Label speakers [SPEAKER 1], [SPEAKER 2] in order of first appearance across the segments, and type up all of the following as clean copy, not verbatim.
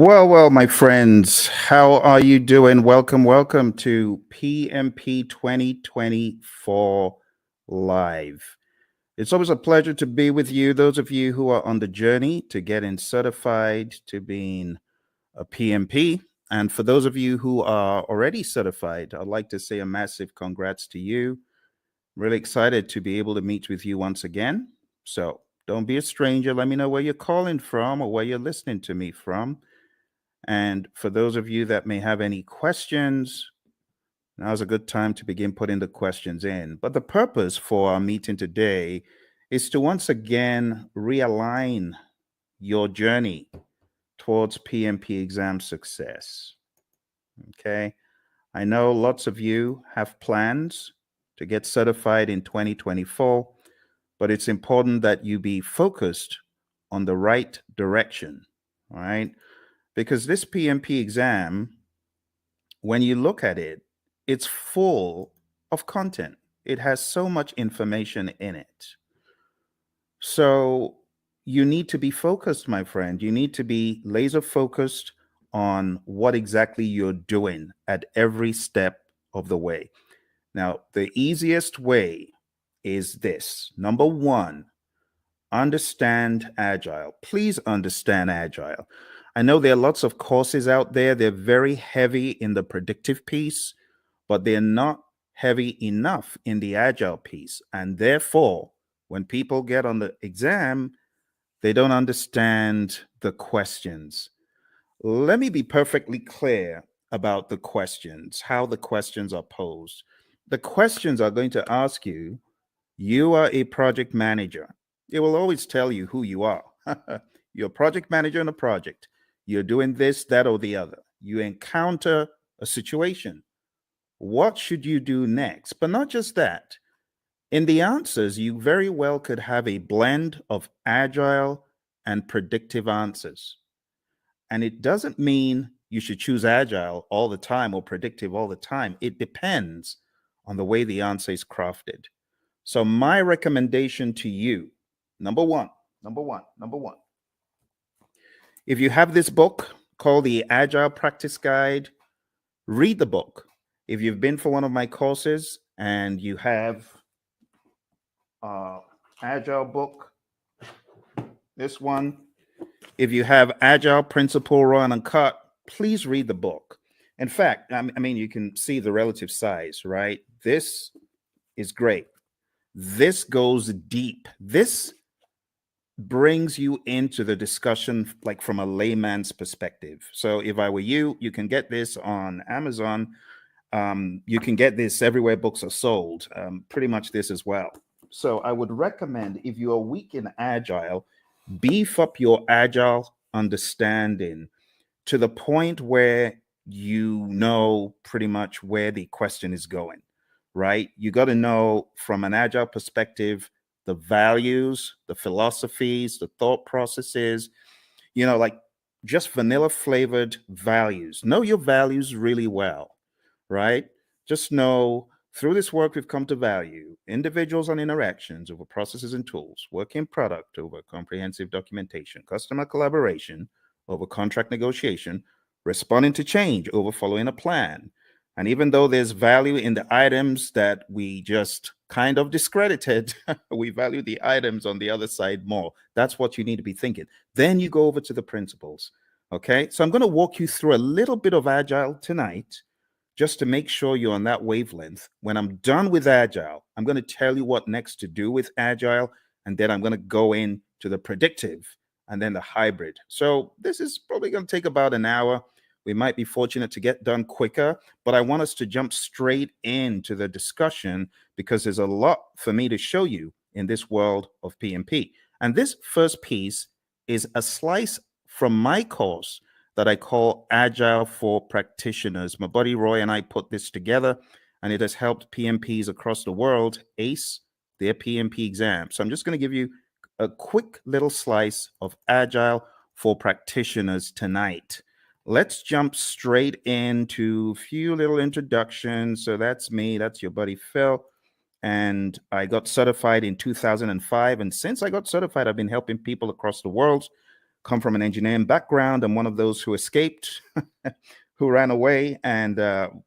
[SPEAKER 1] Well, my friends, how are you doing? Welcome to PMP 2024 Live. It's always a pleasure to be with you, those of you who are on the journey to getting certified to being a PMP. And for those of you who are already certified, I'd like to say a massive congrats to you. Really excited to be able to meet with you once again. So don't be a stranger. Let me know where you're calling from or where you're listening to me from. And for those of you that may have any questions, now's a good time to begin putting the questions in. But the purpose for our meeting today is to once again realign your journey towards PMP exam success. Okay. I know lots of you have plans to get certified in 2024, but it's important that you be focused on the right direction. All right. Because this PMP exam, when you look at it, it's full of content. It has so much information in it. So you need to be focused, my friend. You need to be laser focused on what exactly you're doing at every step of the way. Now, the easiest way is this. Number one, understand Agile. Please understand Agile. I know there are lots of courses out there. They're very heavy in the predictive piece, but they're not heavy enough in the Agile piece. And therefore, when people get on the exam, they don't understand the questions. Let me be perfectly clear about the questions, how the questions are posed. The questions are going to ask you, you are a project manager. It will always tell you who you are. You're a project manager in a project. You're doing this, that, or the other. You encounter a situation. What should you do next? But not just that. In the answers, you very well could have a blend of agile and predictive answers. And it doesn't mean you should choose agile all the time or predictive all the time. It depends on the way the answer is crafted. So my recommendation to you, number one, if you have this book called the Agile Practice Guide, read the book. If you've been for one of my courses and you have Agile book, this one, if you have Agile Principle Run and Cut, please read the book. In fact, I mean, you can see the relative size, right? This is great. This goes deep. This brings you into the discussion like from a layman's perspective. So if I were you, you can get this on Amazon. You can get this everywhere books are sold, pretty much this as well. So I would recommend, if you are weak in Agile, beef up your Agile understanding to the point where you know pretty much where the question is going, right? You got to know from an Agile perspective the values, the philosophies, the thought processes, like just vanilla flavored values. Know your values really well, right? Just know through this work, we've come to value individuals and interactions over processes and tools, work in product over comprehensive documentation, customer collaboration over contract negotiation, responding to change over following a plan. And even though there's value in the items that we just kind of discredited, we value the items on the other side more. That's what you need to be thinking. Then you go over to the principles. Okay. So I'm going to walk you through a little bit of Agile tonight, just to make sure you're on that wavelength. When I'm done with Agile, I'm going to tell you what next to do with Agile. And then I'm going to go into the predictive and then the hybrid. So this is probably going to take about an hour. We might be fortunate to get done quicker, but I want us to jump straight into the discussion because there's a lot for me to show you in this world of PMP. And this first piece is a slice from my course that I call Agile for Practitioners. My buddy Roy and I put this together, and it has helped PMPs across the world ace their PMP exam. So I'm just going to give you a quick little slice of Agile for Practitioners tonight. Let's jump straight into a few little introductions. So that's me. That's your buddy Phil. And I got certified in 2005. And since I got certified, I've been helping people across the world come from an engineering background. I'm one of those who escaped, who ran away and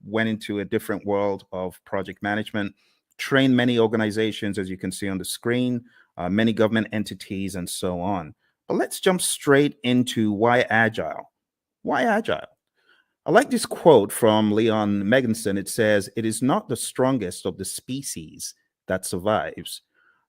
[SPEAKER 1] went into a different world of project management, trained many organizations, as you can see on the screen, many government entities, and so on. But let's jump straight into why Agile. Why Agile? I like this quote from Leon Meganson. It says, "It is not the strongest of the species that survives,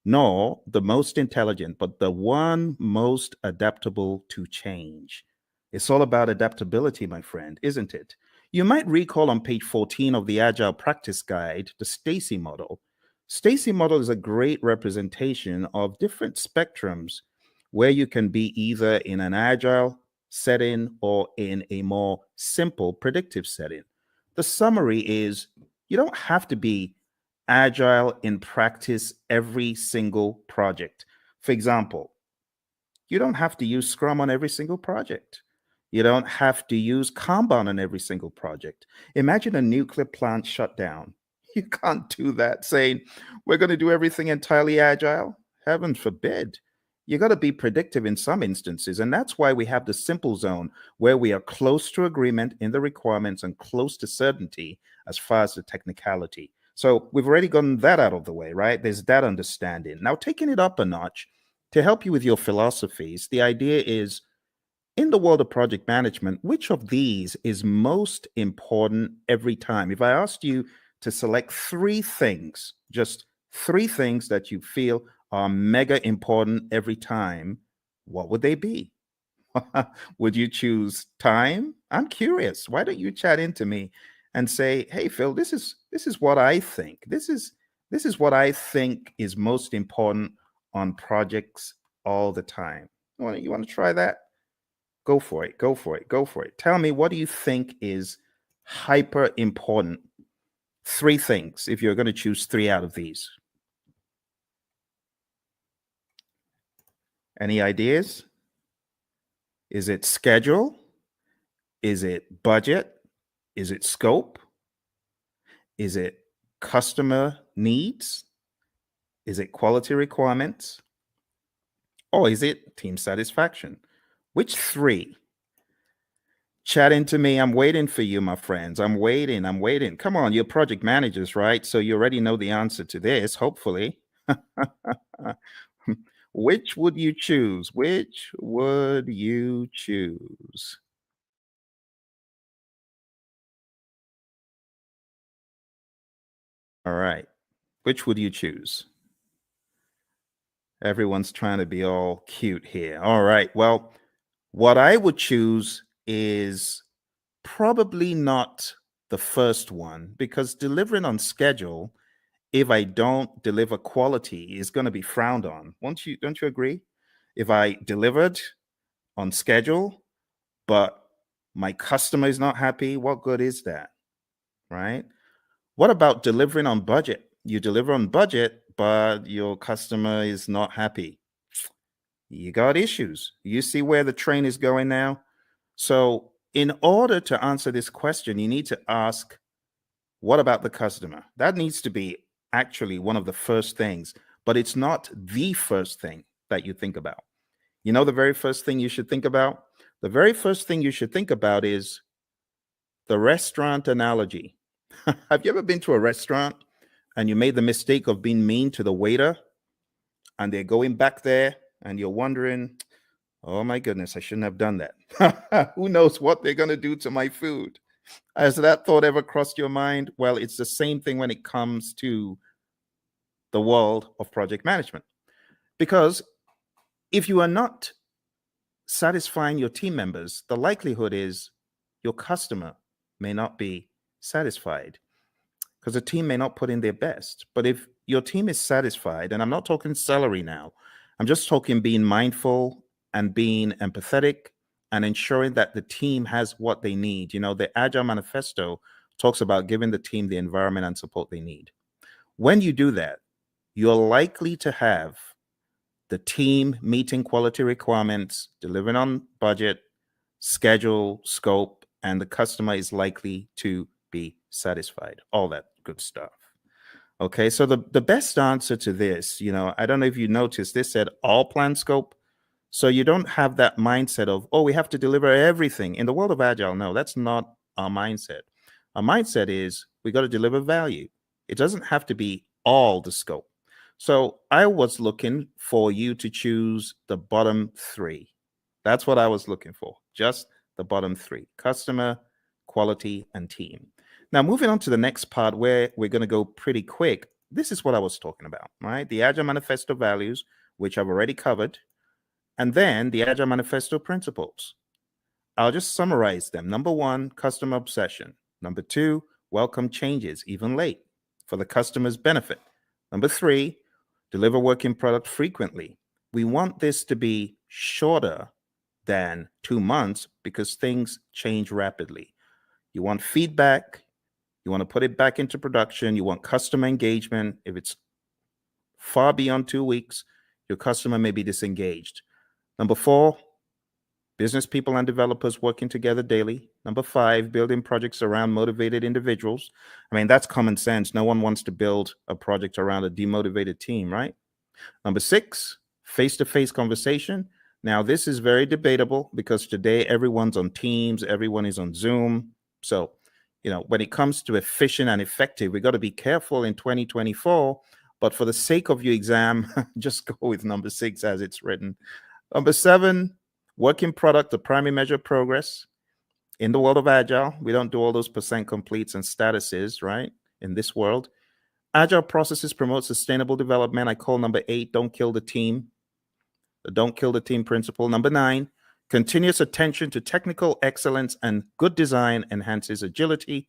[SPEAKER 1] nor the most intelligent, but the one most adaptable to change." It's all about adaptability, my friend, isn't it? You might recall on page 14 of the Agile Practice Guide, the Stacy model. Stacy model is a great representation of different spectrums where you can be either in an agile setting or in a more simple predictive setting. The summary is you don't have to be agile in practice every single project. For example, you don't have to use Scrum on every single project. You don't have to use Kanban on every single project. Imagine a nuclear plant shutdown. You can't do that saying, we're going to do everything entirely agile. Heaven forbid. You got to be predictive in some instances. And that's why we have the simple zone where we are close to agreement in the requirements and close to certainty as far as the technicality. So we've already gotten that out of the way, right? There's that understanding. Now, taking it up a notch to help you with your philosophies, the idea is in the world of project management, which of these is most important every time? If I asked you to select three things, just three things that you feel are mega important every time, what would they be? Would you choose time? I'm curious. Why don't you chat into me and say, "Hey, Phil, this is what I think. This is what I think is most important on projects all the time." You want to try that? Go for it. Go for it. Go for it. Tell me, what do you think is hyper important? Three things, if you're going to choose three out of these. Any ideas? Is it schedule? Is it budget? Is it scope? Is it customer needs? Is it quality requirements? Or is it team satisfaction? Which three? Chat into me. I'm waiting for you, my friends. I'm waiting. I'm waiting. Come on, you're project managers, right? So you already know the answer to this, hopefully. Which would you choose? Which would you choose? All right. Which would you choose? Everyone's trying to be all cute here. All right. Well, what I would choose is probably not the first one because delivering on schedule, if I don't deliver quality, is going to be frowned on. Don't you agree? If I delivered on schedule, but my customer is not happy, what good is that? Right? What about delivering on budget? You deliver on budget, but your customer is not happy. You got issues. You see where the train is going now? So, in order to answer this question, you need to ask, what about the customer? That needs to be actually one of the first things, but it's not the first thing that you think about. You know, the very first thing you should think about? The very first thing you should think about is the restaurant analogy. Have you ever been to a restaurant and you made the mistake of being mean to the waiter and they're going back there and you're wondering, oh my goodness, I shouldn't have done that. Who knows what they're going to do to my food? Has that thought ever crossed your mind? Well, it's the same thing when it comes to the world of project management. Because if you are not satisfying your team members, the likelihood is your customer may not be satisfied because the team may not put in their best. But if your team is satisfied, and I'm not talking salary now, I'm just talking being mindful and being empathetic and ensuring that the team has what they need. You know, the Agile Manifesto talks about giving the team the environment and support they need. When you do that, you're likely to have the team meeting quality requirements, delivering on budget, schedule, scope, and the customer is likely to be satisfied. All that good stuff. Okay, so the best answer to this, I don't know if you noticed, this said all plan scope. So you don't have that mindset of, oh, we have to deliver everything. In the world of Agile, no, that's not our mindset. Our mindset is we got to deliver value. It doesn't have to be all the scope. So I was looking for you to choose the bottom three. That's what I was looking for, just the bottom three: customer, quality, and team. Now, moving on to the next part where we're going to go pretty quick. This is what I was talking about, right? The Agile Manifesto values, which I've already covered, and then the Agile Manifesto principles. I'll just summarize them. Number one, customer obsession. Number two, welcome changes, even late, for the customer's benefit. Number three, deliver working product frequently. We want this to be shorter than 2 months because things change rapidly. You want feedback. You want to put it back into production. You want customer engagement. If it's far beyond 2 weeks, your customer may be disengaged. Number four, business people and developers working together daily. Number five, building projects around motivated individuals. I mean, that's common sense. No one wants to build a project around a demotivated team, right? Number six, face-to-face conversation. Now, this is very debatable because today everyone's on Teams, everyone is on Zoom. So, when it comes to efficient and effective, we got to be careful in 2024. But for the sake of your exam, just go with number six as it's written. Number seven, working product, the primary measure of progress. In the world of Agile, we don't do all those percent completes and statuses, right? In this world, Agile processes promote sustainable development. I call number 8, don't kill the team. The don't kill the team principle. Number 9, continuous attention to technical excellence and good design enhances agility.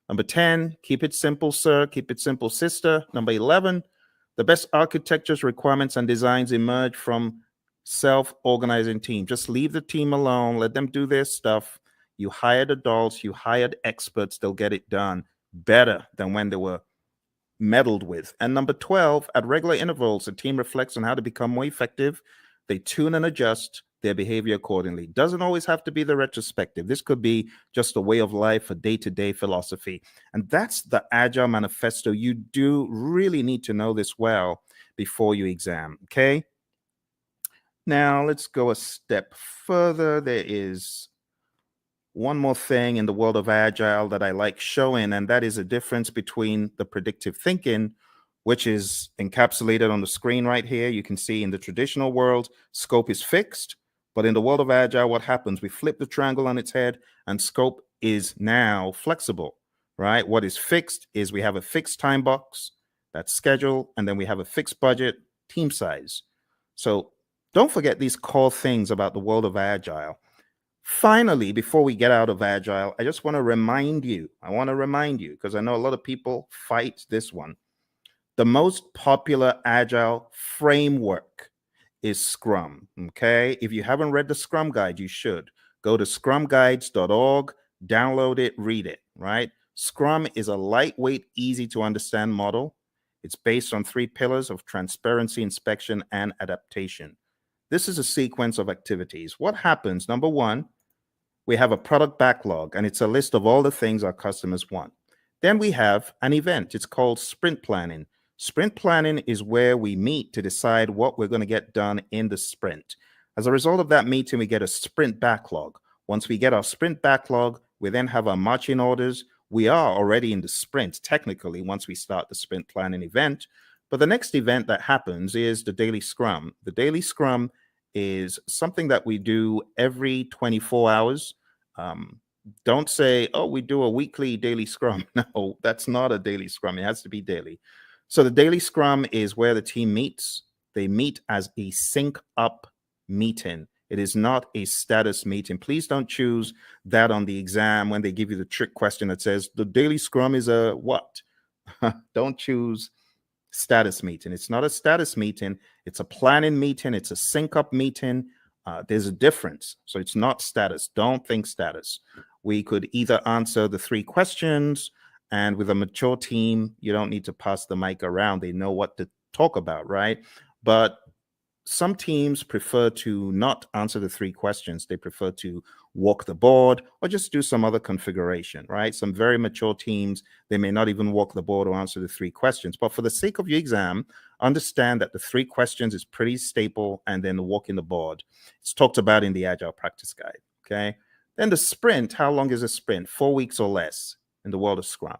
[SPEAKER 1] Number 10, keep it simple, sir. Keep it simple, sister. Number 11, the best architectures, requirements, and designs emerge from self-organizing team. Just leave the team alone. Let them do their stuff. You hired adults. You hired experts. They'll get it done better than when they were meddled with. And number 12, at regular intervals, the team reflects on how to become more effective. They tune and adjust their behavior accordingly. Doesn't always have to be the retrospective. This could be just a way of life, a day-to-day philosophy. And that's the Agile Manifesto. You do really need to know this well before you exam, okay? Now, let's go a step further. There is one more thing in the world of Agile that I like showing, and that is a difference between the predictive thinking, which is encapsulated on the screen right here. You can see in the traditional world, scope is fixed, but in the world of Agile, what happens? We flip the triangle on its head, and scope is now flexible, right? What is fixed is we have a fixed time box, that's schedule, and then we have a fixed budget, team size. So don't forget these core things about the world of Agile. Finally, before we get out of Agile, I just want to remind you, because I know a lot of people fight this one. The most popular Agile framework is Scrum, okay? If you haven't read the Scrum Guide, you should. Go to scrumguides.org, download it, read it, right? Scrum is a lightweight, easy to understand model. It's based on 3 pillars of transparency, inspection, and adaptation. This is a sequence of activities. What happens? Number 1, we have a product backlog, and it's a list of all the things our customers want. Then we have an event. It's called sprint planning. Sprint planning is where we meet to decide what we're going to get done in the sprint. As a result of that meeting, we get a sprint backlog. Once we get our sprint backlog, we then have our marching orders. We are already in the sprint, technically, once we start the sprint planning event. But the next event that happens is the daily scrum. The daily scrum is something that we do every 24 hours. Don't say, oh, we do a weekly daily scrum. No, that's not a daily scrum. It has to be daily. So the daily scrum is where the team meets. They meet as a sync up meeting. It is not a status meeting. Please don't choose that on the exam when they give you the trick question that says the daily scrum is a what? Don't choose status meeting. It's not a status meeting. It's a planning meeting. It's a sync up meeting. There's a difference. So it's not status. Don't think status. We could either answer the 3 questions, and with a mature team, you don't need to pass the mic around. They know what to talk about, right? But some teams prefer to not answer the 3 questions. They prefer to walk the board or just do some other configuration, right? Some very mature teams, they may not even walk the board or answer the 3 questions. But for the sake of your exam, understand that the 3 questions is pretty staple, and then the walking the board. It's talked about in the Agile Practice Guide, okay? Then the sprint, how long is a sprint? 4 weeks or less in the world of Scrum.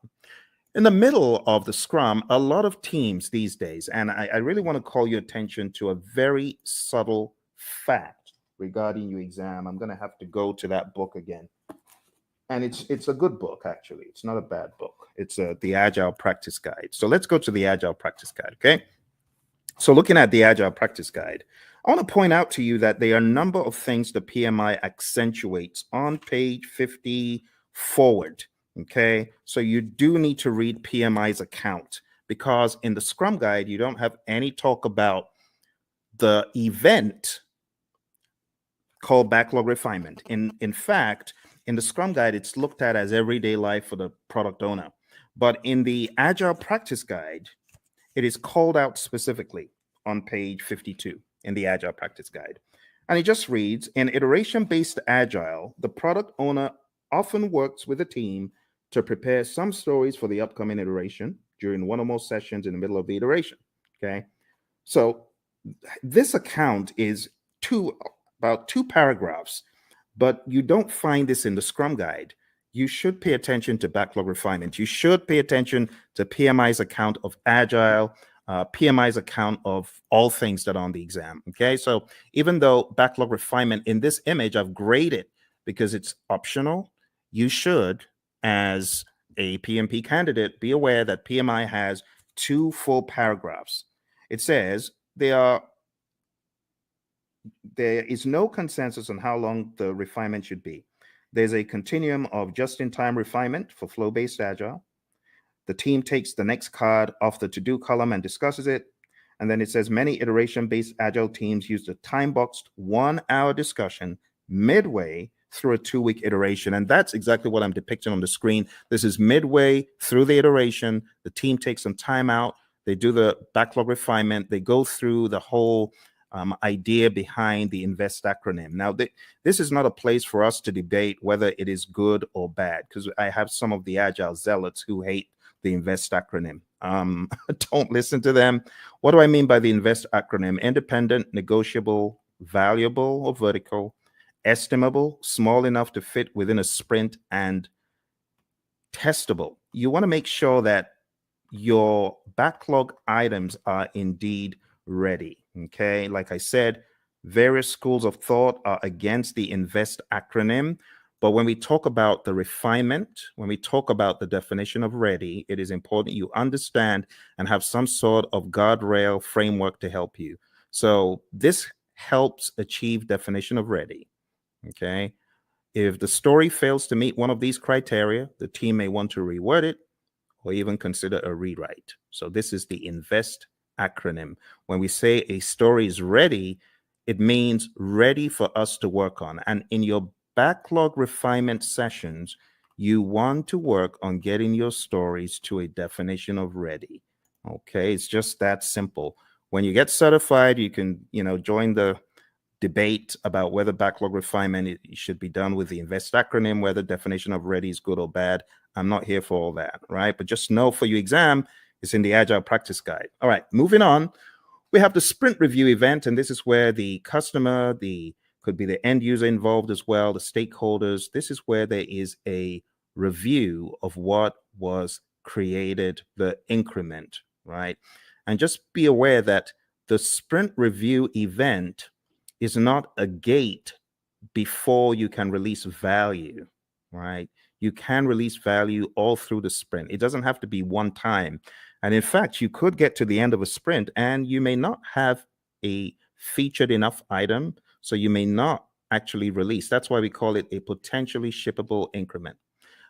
[SPEAKER 1] In the middle of the Scrum, a lot of teams these days, and I really want to call your attention to a very subtle fact regarding your exam. I'm going to have to go to that book again. And it's a good book, actually. It's not a bad book. It's the Agile Practice Guide. So let's go to the Agile Practice Guide, okay? So looking at the Agile Practice Guide, I want to point out to you that there are a number of things the PMI accentuates on page 50 forward. Okay, so you do need to read PMI's account, because in the Scrum Guide, you don't have any talk about the event called backlog refinement. In fact, in the Scrum Guide, it's looked at as everyday life for the product owner. But in the Agile Practice Guide, it is called out specifically on page 52 in the Agile Practice Guide. And it just reads, in iteration-based Agile, the product owner often works with a team to prepare some stories for the upcoming iteration during one or more sessions in the middle of the iteration, okay? So this account is about 2 paragraphs, but you don't find this in the Scrum Guide. You should pay attention to backlog refinement. You should pay attention to PMI's account of Agile, PMI's account of all things that are on the exam, okay? So even though backlog refinement in this image I've graded because it's optional, you should, as a PMP candidate, be aware that PMI has 2 full paragraphs. It says there is no consensus on how long the refinement should be. There's a continuum of just-in-time refinement for flow-based Agile. The team takes the next card off the to-do column and discusses it. And then it says many iteration-based Agile teams use the time-boxed 1-hour discussion midway through a 2-week iteration. And that's exactly what I'm depicting on the screen. This is midway through the iteration. The team takes some time out. They do the backlog refinement. They go through the whole idea behind the INVEST acronym. Now, this is not a place for us to debate whether it is good or bad, because I have some of the Agile zealots who hate the INVEST acronym. Don't listen to them. What do I mean by the INVEST acronym? Independent, negotiable, valuable or vertical, estimable, small enough to fit within a sprint, and testable. You want to make sure that your backlog items are indeed ready. Okay, like I said, various schools of thought are against the INVEST acronym. But when we talk about the refinement, when we talk about the definition of ready, it is important you understand and have some sort of guardrail framework to help you. So this helps achieve definition of ready. Okay. If the story fails to meet one of these criteria, the team may want to reword it or even consider a rewrite. So this is the INVEST acronym. When we say a story is ready, it means ready for us to work on. And in your backlog refinement sessions, you want to work on getting your stories to a definition of ready. Okay, it's just that simple. When you get certified, you can, join the debate about whether backlog refinement should be done with the INVEST acronym, whether definition of ready is good or bad. I'm not here for all that, right? But just know for your exam, it's in the Agile Practice Guide. All right, moving on. We have the sprint review event, and this is where the customer, could be the end user involved as well, the stakeholders. This is where there is a review of what was created, the increment, right? And just be aware that the sprint review event is not a gate before you can release value, right? You can release value all through the sprint. It doesn't have to be one time. And in fact, you could get to the end of a sprint and you may not have a featured enough item, so you may not actually release. That's why we call it a potentially shippable increment.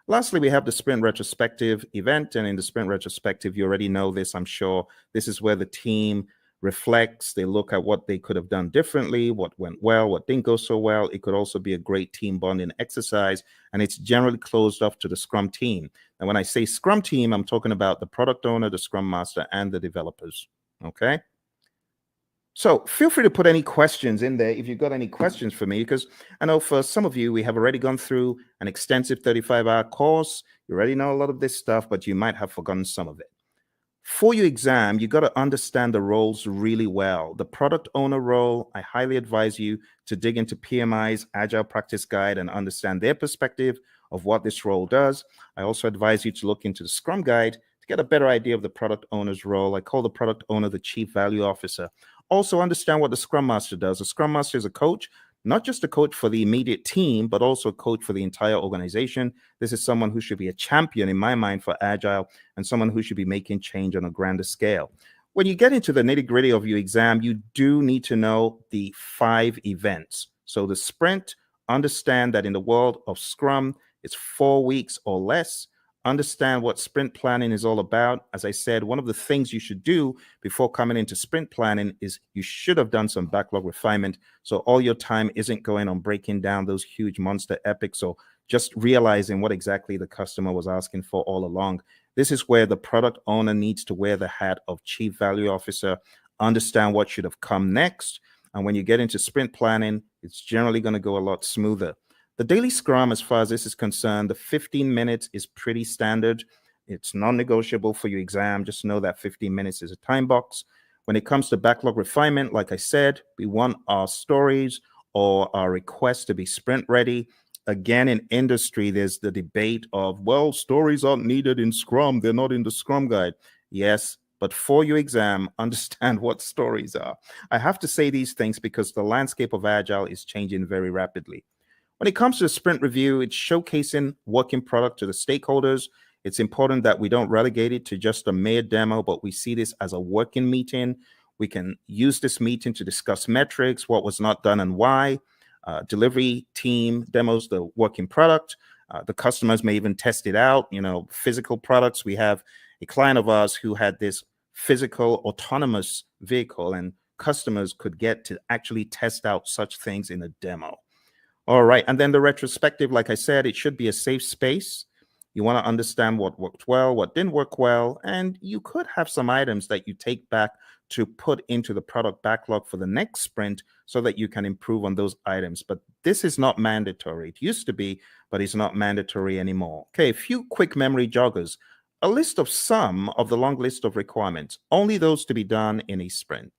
[SPEAKER 1] Lastly, we have the sprint retrospective event. And in the sprint retrospective, you already know this, I'm sure. This is where the team reflects, they look at what they could have done differently, what went well, what didn't go so well. It could also be a great team bonding exercise, and it's generally closed off to the Scrum team. And when I say Scrum team, I'm talking about the product owner, the Scrum master, and the developers, okay? So feel free to put any questions in there if you've got any questions for me, because I know for some of you, we have already gone through an extensive 35-hour course. You already know a lot of this stuff, but you might have forgotten some of it. For your exam, you got to understand the roles really well. The product owner role, I highly advise you to dig into PMI's Agile Practice Guide and understand their perspective of what this role does. I also advise you to look into the Scrum Guide to get a better idea of the product owner's role. I call the product owner the Chief Value Officer. Also understand what the Scrum Master does. The Scrum Master is a coach, not just a coach for the immediate team, but also a coach for the entire organization. This is someone who should be a champion in my mind for Agile and someone who should be making change on a grander scale. When you get into the nitty-gritty of your exam, you do need to know the 5 events. So the sprint, understand that in the world of Scrum, it's 4 weeks or less. Understand what sprint planning is all about. As I said, one of the things you should do before coming into sprint planning is you should have done some backlog refinement. So all your time isn't going on breaking down those huge monster epics or just realizing what exactly the customer was asking for all along. This is where the product owner needs to wear the hat of Chief Value Officer, understand what should have come next. And when you get into sprint planning, it's generally going to go a lot smoother. The daily scrum, as far as this is concerned, the 15 minutes is pretty standard. It's non-negotiable for your exam. Just know that 15 minutes is a time box. When it comes to backlog refinement, like I said, we want our stories or our requests to be sprint ready. Again, in industry, there's the debate of, well, stories aren't needed in Scrum. They're not in the Scrum Guide. Yes, but for your exam, understand what stories are. I have to say these things because the landscape of Agile is changing very rapidly. When it comes to the sprint review, it's showcasing working product to the stakeholders. It's important that we don't relegate it to just a mere demo, but we see this as a working meeting. We can use this meeting to discuss metrics, what was not done and why. Delivery team demos the working product. The customers may even test it out. Physical products. We have a client of ours who had this physical autonomous vehicle, and customers could get to actually test out such things in a demo. All right. And then the retrospective, like I said, it should be a safe space. You want to understand what worked well, what didn't work well, and you could have some items that you take back to put into the product backlog for the next sprint so that you can improve on those items. But this is not mandatory. It used to be, but it's not mandatory anymore. Okay, a few quick memory joggers. A list of some of the long list of requirements, only those to be done in a sprint.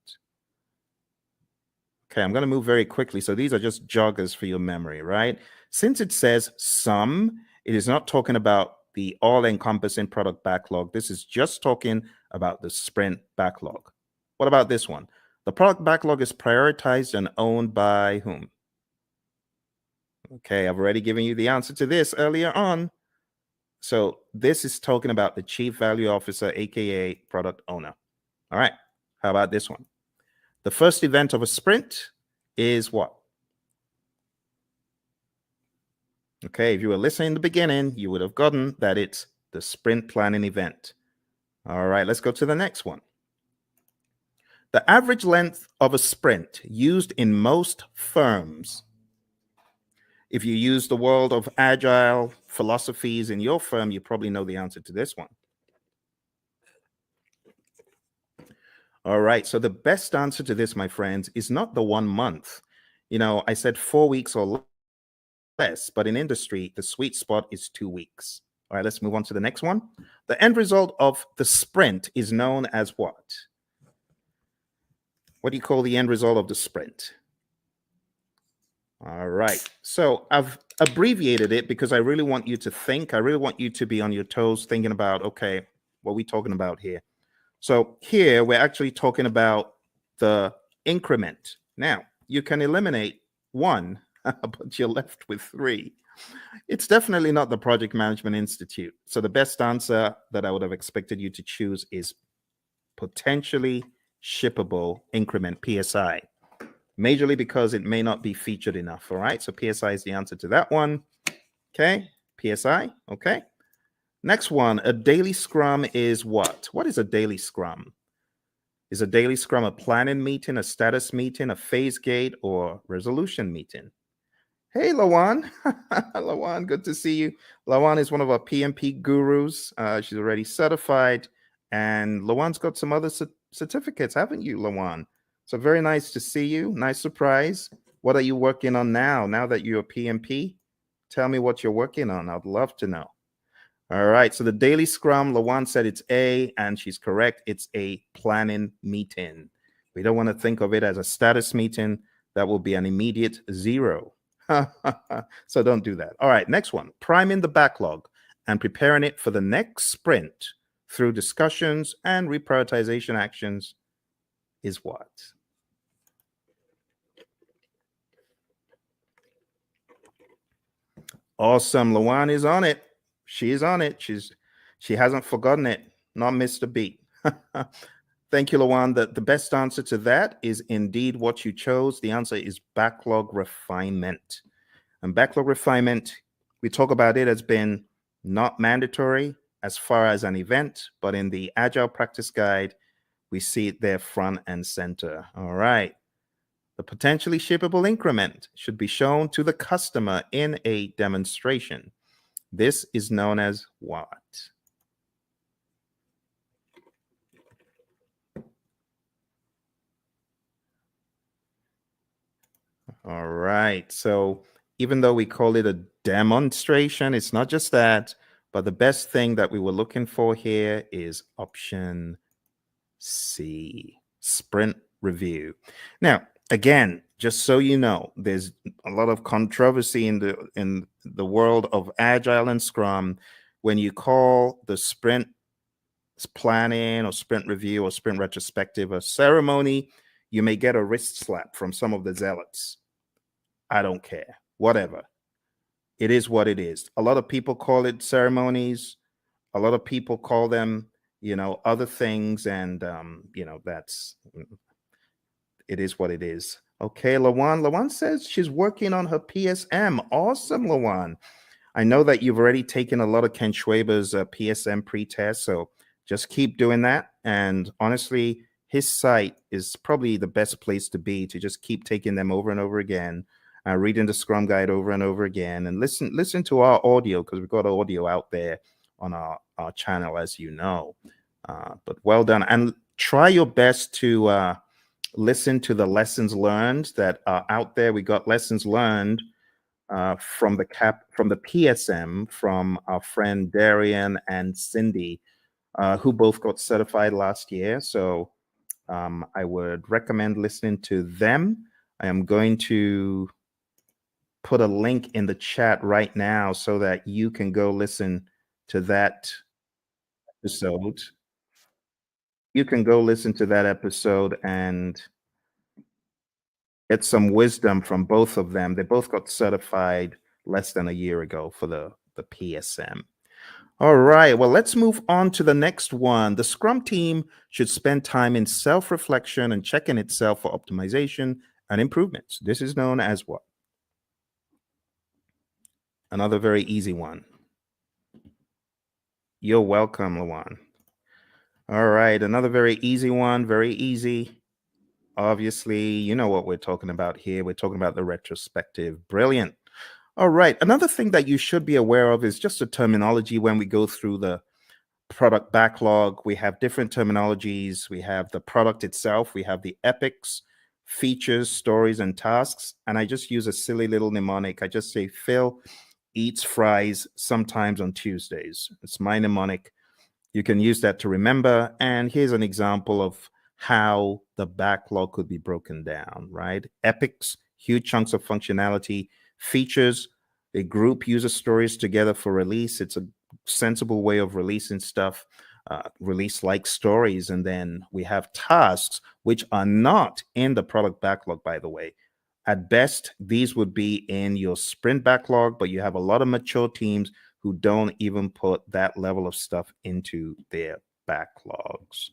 [SPEAKER 1] Okay, I'm going to move very quickly. So these are just joggers for your memory, right? Since it says some, it is not talking about the all-encompassing product backlog. This is just talking about the sprint backlog. What about this one? The product backlog is prioritized and owned by whom? Okay, I've already given you the answer to this earlier on. So this is talking about the Chief Value Officer, aka product owner. All right, how about this one? The first event of a sprint is what? Okay, if you were listening in the beginning, you would have gotten that it's the sprint planning event. All right, let's go to the next one. The average length of a sprint used in most firms. If you use the world of Agile philosophies in your firm, you probably know the answer to this one. All right, so the best answer to this, my friends, is not the 1 month. I said 4 weeks or less, but in industry, the sweet spot is 2 weeks. All right, let's move on to the next one. The end result of the sprint is known as what? What do you call the end result of the sprint? All right, so I've abbreviated it because I really want you to think. I really want you to be on your toes thinking about, okay, what are we talking about here? So here we're actually talking about the increment. Now, you can eliminate 1, but you're left with 3. It's definitely not the Project Management Institute. So the best answer that I would have expected you to choose is potentially shippable increment, PSI. Majorly because it may not be featured enough. All right, so PSI is the answer to that one. Okay, PSI. Okay. Next one, a daily scrum is what? What is a daily scrum? Is a daily scrum a planning meeting, a status meeting, a phase gate, or resolution meeting? Hey, Lawan. Lawan, good to see you. Lawan is one of our PMP gurus. She's already certified. And Lawan's got some other certificates, haven't you, Lawan? So very nice to see you. Nice surprise. What are you working on now that you're a PMP? Tell me what you're working on. I'd love to know. All right. So the daily scrum, Lawan said it's A, and she's correct. It's a planning meeting. We don't want to think of it as a status meeting. That will be an immediate 0. So don't do that. All right. Next one, priming the backlog and preparing it for the next sprint through discussions and reprioritization actions is what? Awesome. Lawan is on it. She is on it. She hasn't forgotten it. Not missed a beat. Thank you, Lawan. The best answer to that is indeed what you chose. The answer is backlog refinement. And backlog refinement, we talk about it as being not mandatory as far as an event, but in the Agile Practice Guide, we see it there front and center. All right. The potentially shippable increment should be shown to the customer in a demonstration. This is known as what? All right. So even though we call it a demonstration, it's not just that, but the best thing that we were looking for here is option C, sprint review. Now, again, just so you know, there's a lot of controversy in the world of Agile and Scrum when you call the sprint planning or sprint review or sprint retrospective a ceremony. You may get a wrist slap from some of the zealots. I don't care. Whatever. It is what it is. A lot of people call it ceremonies. A lot of people call them, other things, and that's it is what it is. Okay, Lawan. Lawan says she's working on her PSM. Awesome, Lawan. I know that you've already taken a lot of Ken Schwaber's PSM pre-test, so just keep doing that. And honestly, his site is probably the best place to be to just keep taking them over and over again, reading the Scrum Guide over and over again, and listen to our audio, because we've got audio out there on our channel, as you know. But well done, and try your best to listen to the lessons learned that are out there. We got lessons learned from the PSM from our friend Darian and Cindy, who both got certified last year. So I would recommend listening to them. I am going to put a link in the chat right now so that you can go listen to that episode. You can go listen to that episode and get some wisdom from both of them. They both got certified less than a year ago for the PSM. All right, well, let's move on to the next one. The Scrum team should spend time in self-reflection and checking itself for optimization and improvements. This is known as what? Another very easy one. You're welcome, Lawan. All right, another very easy one, very easy. Obviously, you know what we're talking about here. We're talking about the retrospective. Brilliant. All right, another thing that you should be aware of is just the terminology when we go through the product backlog. We have different terminologies. We have the product itself. We have the epics, features, stories, and tasks. And I just use a silly little mnemonic. I just say Phil eats fries sometimes on Tuesdays. It's my mnemonic. You can use that to remember. And here's an example of how the backlog could be broken down, right? Epics, huge chunks of functionality. Features, a group uses stories together for release. It's a sensible way of releasing stuff, release like stories. And then we have tasks, which are not in the product backlog, by the way. At best, these would be in your sprint backlog, but you have a lot of mature teams who don't even put that level of stuff into their backlogs.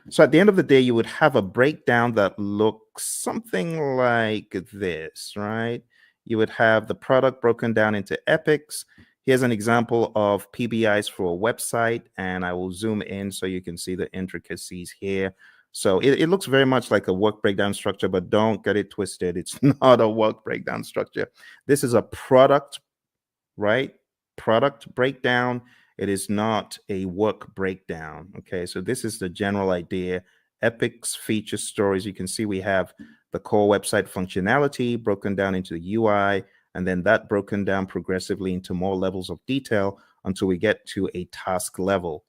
[SPEAKER 1] So at the end of the day, you would have a breakdown that looks something like this, right? You would have the product broken down into epics. Here's an example of PBIs for a website, and I will zoom in so you can see the intricacies here. So it looks very much like a work breakdown structure, but don't get it twisted. It's not a work breakdown structure. This is a product, right? Product breakdown. It is not a work breakdown. Okay, so this is the general idea. epics, features, stories. You can see we have the core website functionality broken down into the UI, and then that broken down progressively into more levels of detail until we get to a task level.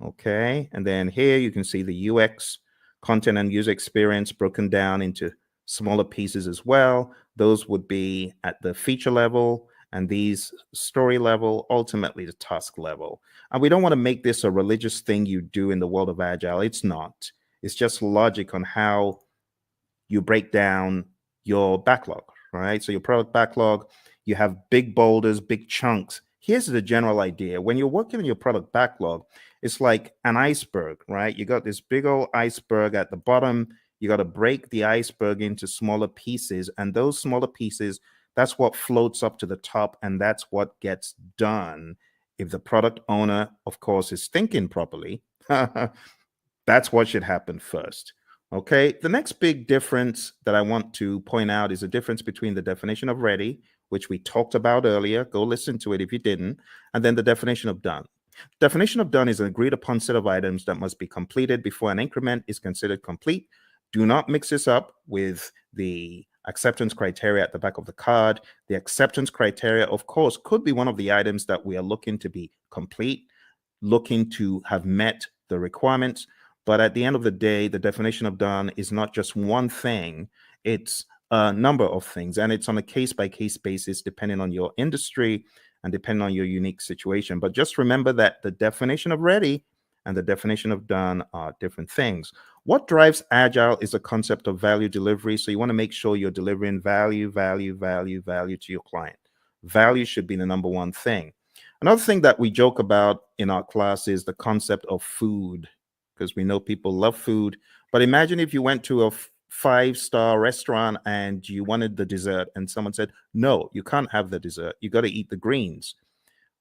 [SPEAKER 1] Okay, and then here you can see the UX, content and user experience broken down into smaller pieces as well. Those would be at the feature level, and these story level, ultimately the task level. And we don't want to make this a religious thing you do in the world of Agile. It's not. It's just logic on how you break down your backlog, right? So your product backlog, you have big boulders, big chunks. Here's the general idea. When you're working on your product backlog, it's like an iceberg, right? You got this big old iceberg at the bottom. You got to break the iceberg into smaller pieces. And those smaller pieces, that's what floats up to the top. And that's what gets done. If the product owner, of course, is thinking properly, that's what should happen first. Okay, the next big difference that I want to point out is the difference between the definition of ready, which we talked about earlier. Go listen to it if you didn't, and then the definition of done. Definition of done is an agreed upon set of items that must be completed before an increment is considered complete. Do not mix this up with the acceptance criteria at the back of the card. The acceptance criteria, of course, could be one of the items that we are looking to be complete, looking to have met the requirements. But at the end of the day, the definition of done is not just one thing, it's a number of things. And it's on a case-by-case basis, depending on your industry and depending on your unique situation. But just remember that the definition of ready and the definition of done are different things. What drives Agile is a concept of value delivery. So you want to make sure you're delivering value to your client. Value should be the number one thing. Another thing that we joke about in our class is the concept of food, because we know people love food. But imagine if you went to a five-star restaurant and you wanted the dessert and someone said, no, you can't have the dessert. You got to eat the greens.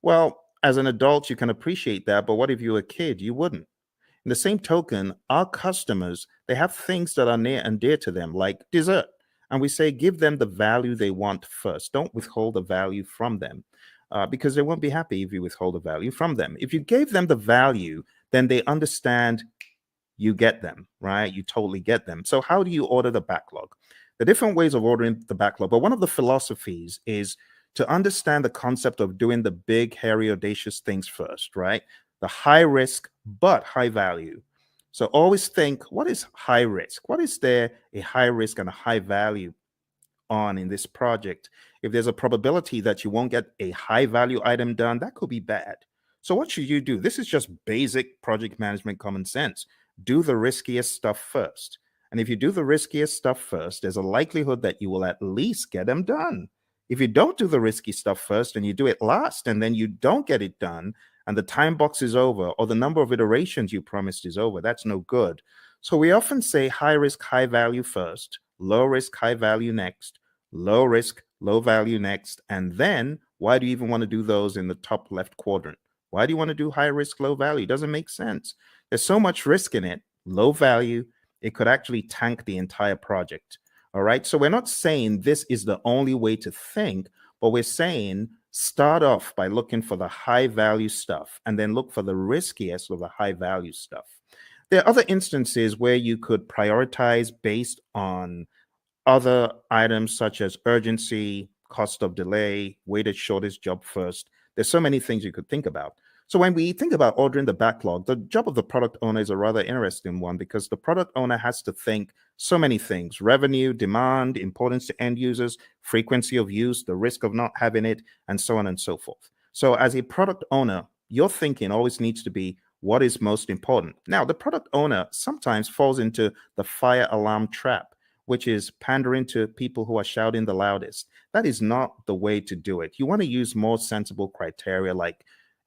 [SPEAKER 1] Well, as an adult, you can appreciate that. But what if you were a kid? You wouldn't. In the same token, our customers, they have things that are near and dear to them, like dessert. And we say, give them the value they want first. Don't withhold the value from them. Because they won't be happy if you withhold the value from them. If you gave them the value, then they understand you get them, right? You totally get them. So how do you order the backlog? The different ways of ordering the backlog, but one of the philosophies is to understand the concept of doing the big, hairy, audacious things first, right? The high risk, but high value. So always think, what is high risk? What is there a high risk and a high value on in this project? If there's a probability that you won't get a high value item done, that could be bad. So what should you do? This is just basic project management common sense. Do the riskiest stuff first. And if you do the riskiest stuff first, there's a likelihood that you will at least get them done. If you don't do the risky stuff first and you do it last and then you don't get it done and the time box is over or the number of iterations you promised is over, that's no good. So we often say high risk, high value first, low risk, high value next, low risk, low value next. And then why do you even want to do those in the top left quadrant? Why do you want to do high risk, low value? It doesn't make sense. There's so much risk in it. Low value, it could actually tank the entire project. All right. So we're not saying this is the only way to think, but we're saying start off by looking for the high value stuff and then look for the riskiest of the high value stuff. There are other instances where you could prioritize based on other items such as urgency, cost of delay, weighted shortest job first. There's so many things you could think about. So when we think about ordering the backlog, the job of the product owner is a rather interesting one because the product owner has to think so many things: revenue, demand, importance to end users, frequency of use, the risk of not having it, and so on and so forth. So as a product owner, your thinking always needs to be what is most important. Now, the product owner sometimes falls into the fire alarm trap, which is pandering to people who are shouting the loudest. That is not the way to do it. You want to use more sensible criteria like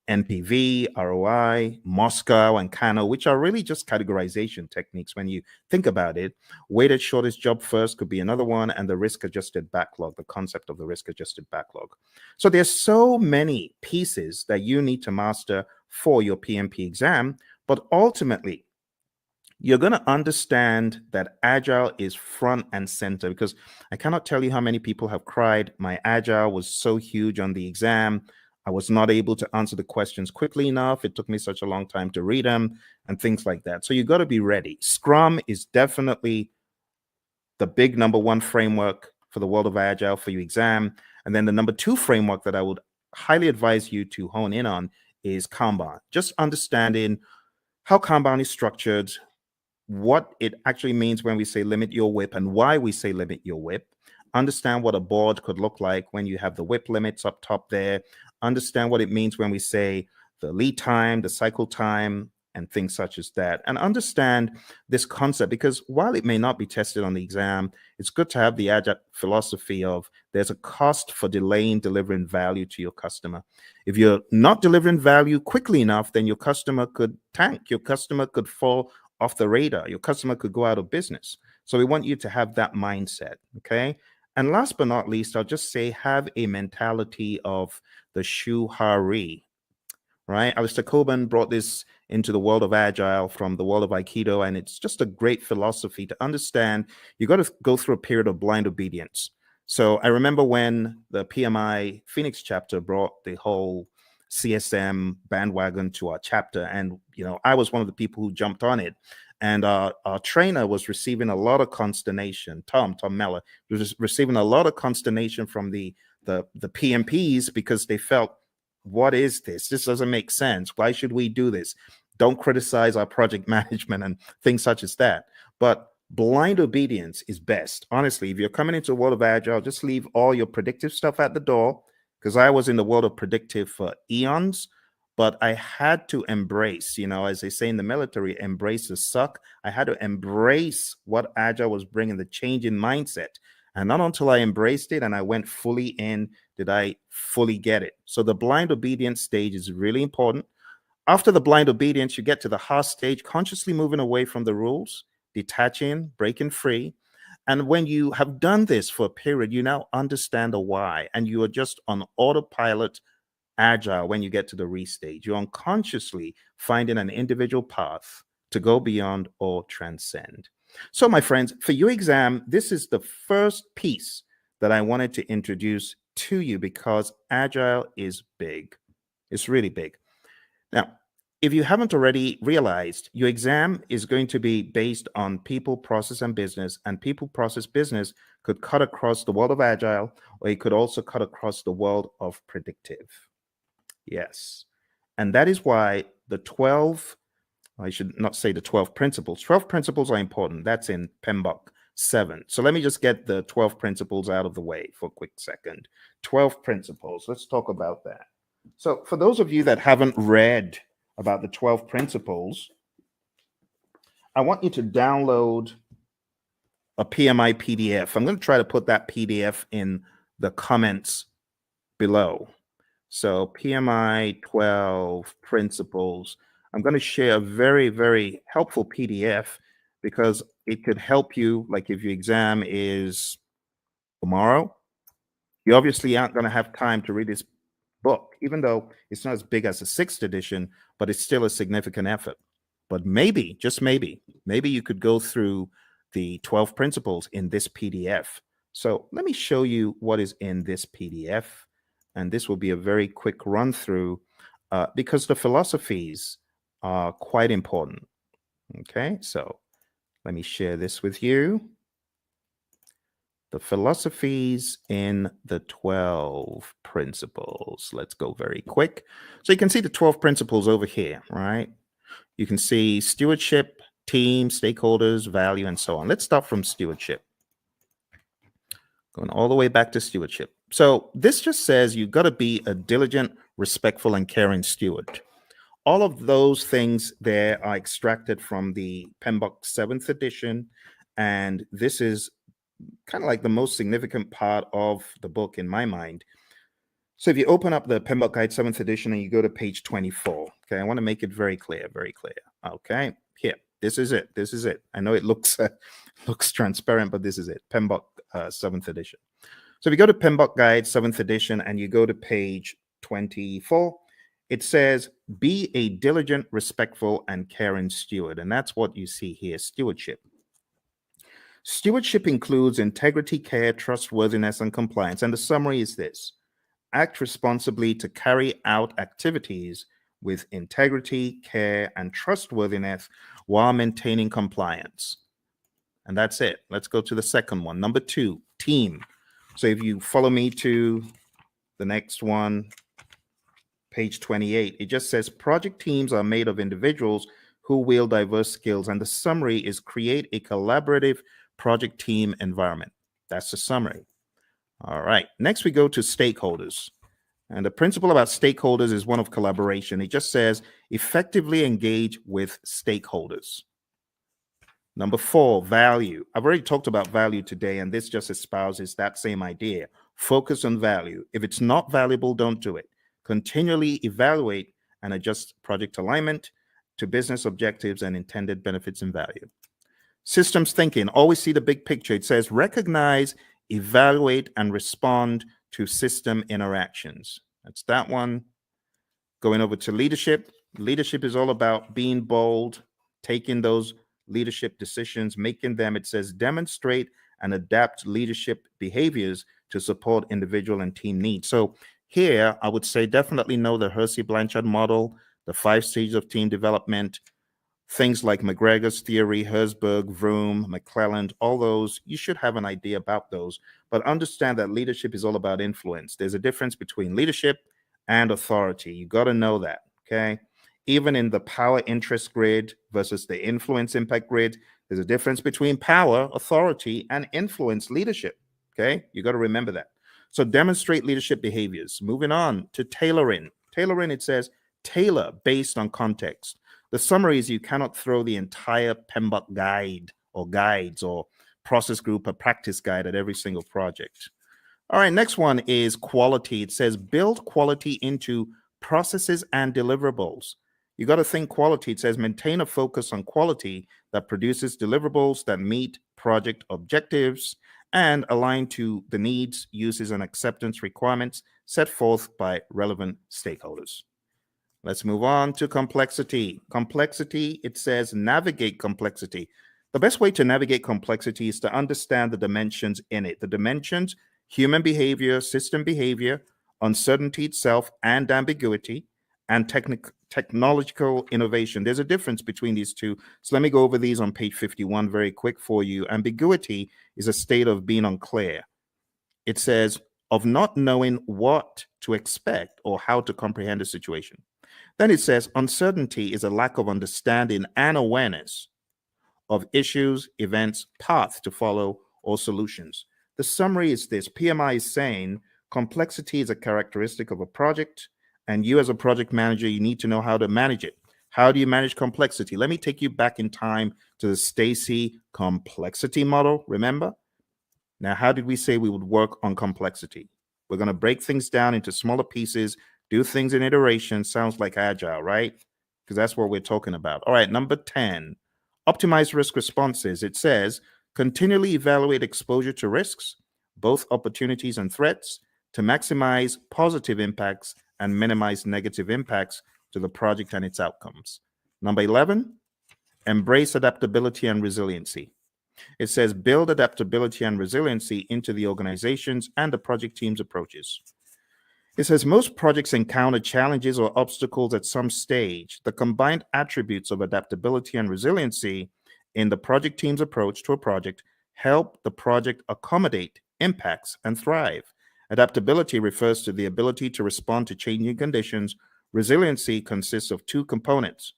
[SPEAKER 1] NPV, ROI, Moscow, and Kano, which are really just categorization techniques when you think about it. Weighted shortest job first could be another one, and the risk-adjusted backlog, the concept of the risk-adjusted backlog. So there's so many pieces that you need to master for your PMP exam, but ultimately, you're going to understand that Agile is front and center, because I cannot tell you how many people have cried, my Agile was so huge on the exam. I was not able to answer the questions quickly enough. It took me such a long time to read them and things like that. So you got to be ready. Scrum is definitely the big number one framework for the world of Agile for your exam. And then the number two framework that I would highly advise you to hone in on is Kanban. Just understanding how Kanban is structured, what it actually means when we say limit your WIP and why we say limit your WIP. Understand what a board could look like when you have the WIP limits up top there. Understand what it means when we say the lead time, the cycle time, and things such as that. And understand this concept, because while it may not be tested on the exam, it's good to have the Agile philosophy of there's a cost for delaying delivering value to your customer. If you're not delivering value quickly enough, then your customer could tank. Your customer could fall off the radar. Your customer could go out of business. So we want you to have that mindset, okay? And last but not least, I'll just say have a mentality of the shuhari, right? Alistair Coburn brought this into the world of Agile from the world of Aikido, and it's just a great philosophy to understand. You got to go through a period of blind obedience. So I remember when the PMI Phoenix chapter brought the whole CSM bandwagon to our chapter, and I was one of the people who jumped on it. And our trainer was receiving a lot of consternation. Tom Meller was receiving a lot of consternation from the PMPs because they felt, what is this? This doesn't make sense. Why should we do this? Don't criticize our project management and things such as that. But blind obedience is best. Honestly, if you're coming into the world of Agile, just leave all your predictive stuff at the door, because I was in the world of predictive for eons, but I had to embrace, as they say in the military, embrace the suck. I had to embrace what Agile was bringing, the change in mindset. And not until I embraced it and I went fully in did I fully get it. So the blind obedience stage is really important. After the blind obedience, you get to the heart stage, consciously moving away from the rules, detaching, breaking free. And when you have done this for a period, you now understand the why, and you are just on autopilot Agile when you get to the restage. You're unconsciously finding an individual path to go beyond or transcend. So, my friends, for your exam, this is the first piece that I wanted to introduce to you because Agile is big. It's really big. Now, if you haven't already realized, your exam is going to be based on people, process, and business. And people, process, business could cut across the world of Agile, or it could also cut across the world of predictive. Yes. And that is why I should not say the 12 principles. 12 principles are important. That's in PMBOK 7. So let me just get the 12 principles out of the way for a quick second. 12 principles. Let's talk about that. So for those of you that haven't read about the 12 principles, I want you to download a PMI PDF. I'm going to try to put that PDF in the comments below. So PMI 12 principles. I'm going to share a very, very helpful PDF because it could help you. Like if your exam is tomorrow, you obviously aren't going to have time to read this book, even though it's not as big as the 6th edition, but it's still a significant effort. But maybe, just maybe you could go through the 12 principles in this PDF. So let me show you what is in this PDF. And this will be a very quick run through because the philosophies are quite important. Okay, so let me share this with you. The philosophies in the 12 principles. Let's go very quick. So you can see the 12 principles over here, right? You can see stewardship, team, stakeholders, value, and so on. Let's start from stewardship. Going all the way back to stewardship. So this just says you've got to be a diligent, respectful, and caring steward. All of those things there are extracted from the PMBOK 7th edition, and this is kind of like the most significant part of the book in my mind. So if you open up the PMBOK Guide 7th edition and you go to page 24, okay, I want to make it very clear, very clear. Okay, here, this is it. This is it. I know it looks transparent, but this is it. PMBOK 7th edition. So if you go to PMBOK Guide 7th edition and you go to page 24, it says, be a diligent, respectful, and caring steward. And that's what you see here, stewardship. Stewardship includes integrity, care, trustworthiness, and compliance. And the summary is this: Act responsibly to carry out activities with integrity, care, and trustworthiness while maintaining compliance. And that's it. Let's go to the second one. Number 2, team. So if you follow me to the next one, page 28, it just says project teams are made of individuals who wield diverse skills. And the summary is create a collaborative project team environment. That's the summary. All right. Next, we go to stakeholders. And the principle about stakeholders is one of collaboration. It just says effectively engage with stakeholders. Number 4, value. I've already talked about value today, and this just espouses that same idea. Focus on value. If it's not valuable, don't do it. Continually evaluate and adjust project alignment to business objectives and intended benefits and value. Systems thinking. Always see the big picture. It says recognize, evaluate, and respond to system interactions. That's that one. Going over to leadership. Leadership is all about being bold, taking those leadership decisions, making them, it says, demonstrate and adapt leadership behaviors to support individual and team needs. So here, I would say definitely know the Hersey-Blanchard model, the 5 stages of team development, things like McGregor's theory, Herzberg, Vroom, McClelland, all those, you should have an idea about those. But understand that leadership is all about influence. There's a difference between leadership and authority. You got to know that, okay? Even in the power interest grid versus the influence impact grid, there's a difference between power, authority, and influence leadership, okay? You got to remember that. So demonstrate leadership behaviors. Moving on to tailoring. Tailoring, it says, tailor based on context. The summary is you cannot throw the entire PMBOK guide or guides or process group or practice guide at every single project. All right, next one is quality. It says build quality into processes and deliverables. You got to think quality. It says maintain a focus on quality that produces deliverables that meet project objectives and align to the needs, uses, and acceptance requirements set forth by relevant stakeholders. Let's move on to complexity. Complexity, it says navigate complexity. The best way to navigate complexity is to understand the dimensions in it. The dimensions, human behavior, system behavior, uncertainty itself, and ambiguity, and technological innovation. There's a difference between these two. So let me go over these on page 51 very quick for you. Ambiguity is a state of being unclear. It says of not knowing what to expect or how to comprehend a situation. Then it says uncertainty is a lack of understanding and awareness of issues, events, paths to follow, or solutions. The summary is this. PMI is saying complexity is a characteristic of a project, and you as a project manager, you need to know how to manage it. How do you manage complexity? Let me take you back in time to the Stacy complexity model, remember? Now, how did we say we would work on complexity? We're going to break things down into smaller pieces, do things in iteration. Sounds like Agile, right? Because that's what we're talking about. All right, number 10, optimize risk responses. It says continually evaluate exposure to risks, both opportunities and threats, to maximize positive impacts and minimize negative impacts to the project and its outcomes. Number 11, embrace adaptability and resiliency. It says build adaptability and resiliency into the organizations and the project team's approaches. It says most projects encounter challenges or obstacles at some stage. The combined attributes of adaptability and resiliency in the project team's approach to a project help the project accommodate impacts and thrive. Adaptability refers to the ability to respond to changing conditions. Resiliency consists of 2 components: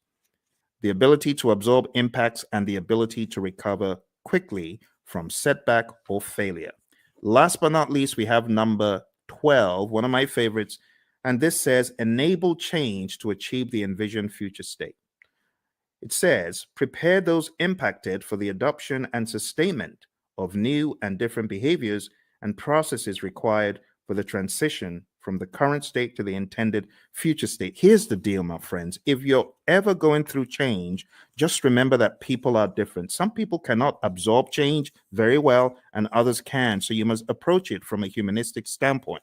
[SPEAKER 1] the ability to absorb impacts and the ability to recover quickly from setback or failure. Last but not least, we have number 12, one of my favorites, and this says enable change to achieve the envisioned future state. It says prepare those impacted for the adoption and sustainment of new and different behaviors and processes required for the transition from the current state to the intended future state. Here's the deal, my friends. If you're ever going through change, just remember that people are different. Some people cannot absorb change very well, and others can. So you must approach it from a humanistic standpoint.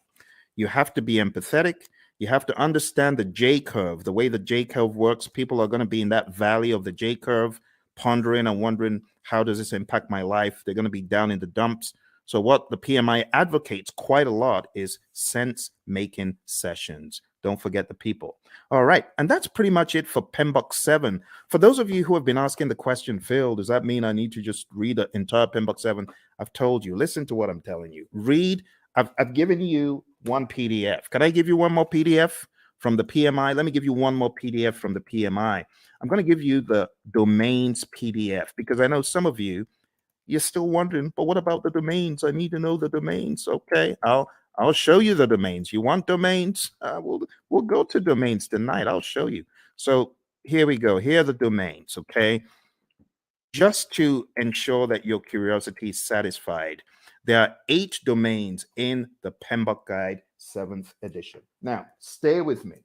[SPEAKER 1] You have to be empathetic. You have to understand the J curve, the way the J curve works. People are going to be in that valley of the J curve, pondering and wondering, how does this impact my life? They're going to be down in the dumps. So what the PMI advocates quite a lot is sense-making sessions. Don't forget the people. All right, and that's pretty much it for PMBOK 7. For those of you who have been asking the question, Phil, does that mean I need to just read the entire PMBOK 7? I've told you, listen to what I'm telling you. Read, I've given you one PDF. Can I give you one more PDF from the PMI? Let me give you one more PDF from the PMI. I'm going to give you the domains PDF because I know some of you, you're still wondering, but what about the domains? I need to know the domains. Okay, I'll show you the domains. You want domains? We'll go to domains tonight. I'll show you. So here we go. Here are the domains. Okay, just to ensure that your curiosity is satisfied, there are 8 domains in the PMBOK Guide 7th edition. Now, stay with me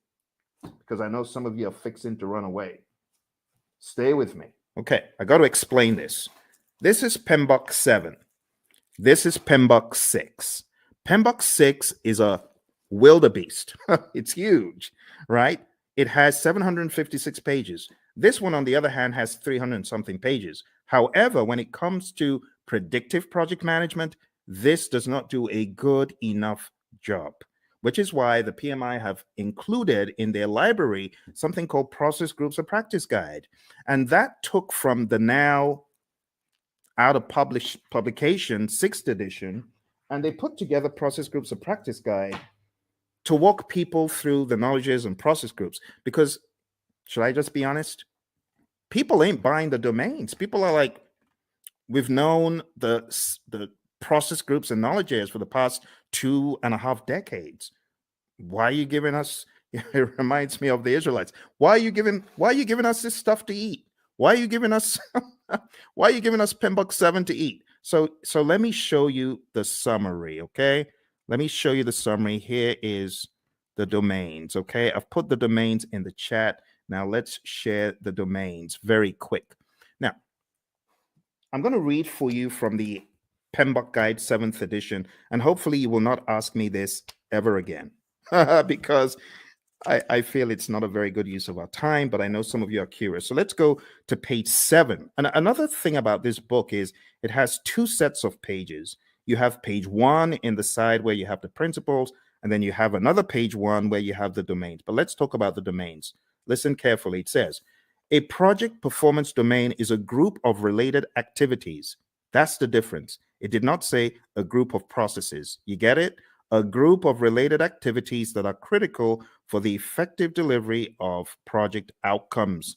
[SPEAKER 1] because I know some of you are fixing to run away. Stay with me. Okay, I got to explain this. This is PMBOK 7. This is PMBOK 6. PMBOK 6 is a wildebeest. It's huge, right? It has 756 pages. This one, on the other hand, has 300 and something pages. However, when it comes to predictive project management, this does not do a good enough job, which is why the PMI have included in their library something called Process Groups of Practice Guide. And that took from the now out of publication 6th edition, and they put together Process Groups of Practice Guide to walk people through the knowledges and process groups. Because, should I just be honest? People ain't buying the domains. People are like, we've known the process groups and knowledge areas for the past 2.5 decades. Why are you giving us? It reminds me of the Israelites. Why are you giving us this stuff to eat? Why are you giving us why are you giving us PMBOK 7 to eat? So let me show you the summary, okay? Let me show you the summary. Here is the domains, okay? I've put the domains in the chat. Now let's share the domains very quick. Now, I'm going to read for you from the PMBOK Guide 7th edition, and hopefully you will not ask me this ever again because I feel it's not a very good use of our time, but I know some of you are curious. So let's go to page 7. And another thing about this book is it has 2 sets of pages. You have page 1 in the side where you have the principles, and then you have another page 1 where you have the domains. But let's talk about the domains. Listen carefully. It says, a project performance domain is a group of related activities. That's the difference. It did not say a group of processes. You get it? A group of related activities that are critical for the effective delivery of project outcomes.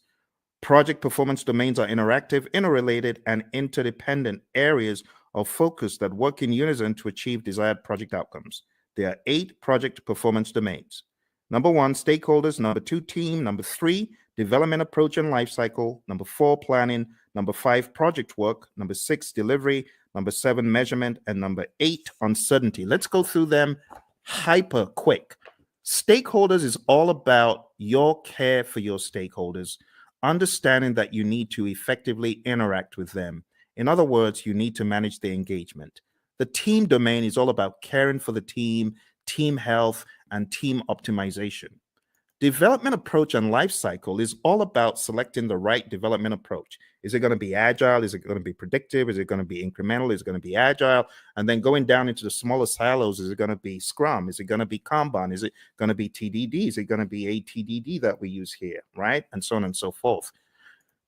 [SPEAKER 1] Project performance domains are interactive, interrelated, and interdependent areas of focus that work in unison to achieve desired project outcomes. There are 8 project performance domains. Number 1, stakeholders. Number 2, team. Number 3, development approach and lifecycle. Number 4, planning. Number 5, project work. Number 6, delivery. Number 7, measurement. And number 8, uncertainty. Let's go through them hyper quick. Stakeholders is all about your care for your stakeholders, understanding that you need to effectively interact with them. In other words, you need to manage their engagement. The team domain is all about caring for the team, team health, and team optimization. Development approach and life cycle is all about selecting the right development approach. Is it going to be agile? Is it going to be predictive? Is it going to be incremental? Is it going to be agile? And then going down into the smaller silos, is it going to be Scrum? Is it going to be Kanban? Is it going to be TDD? Is it going to be ATDD that we use here, right? And so on and so forth.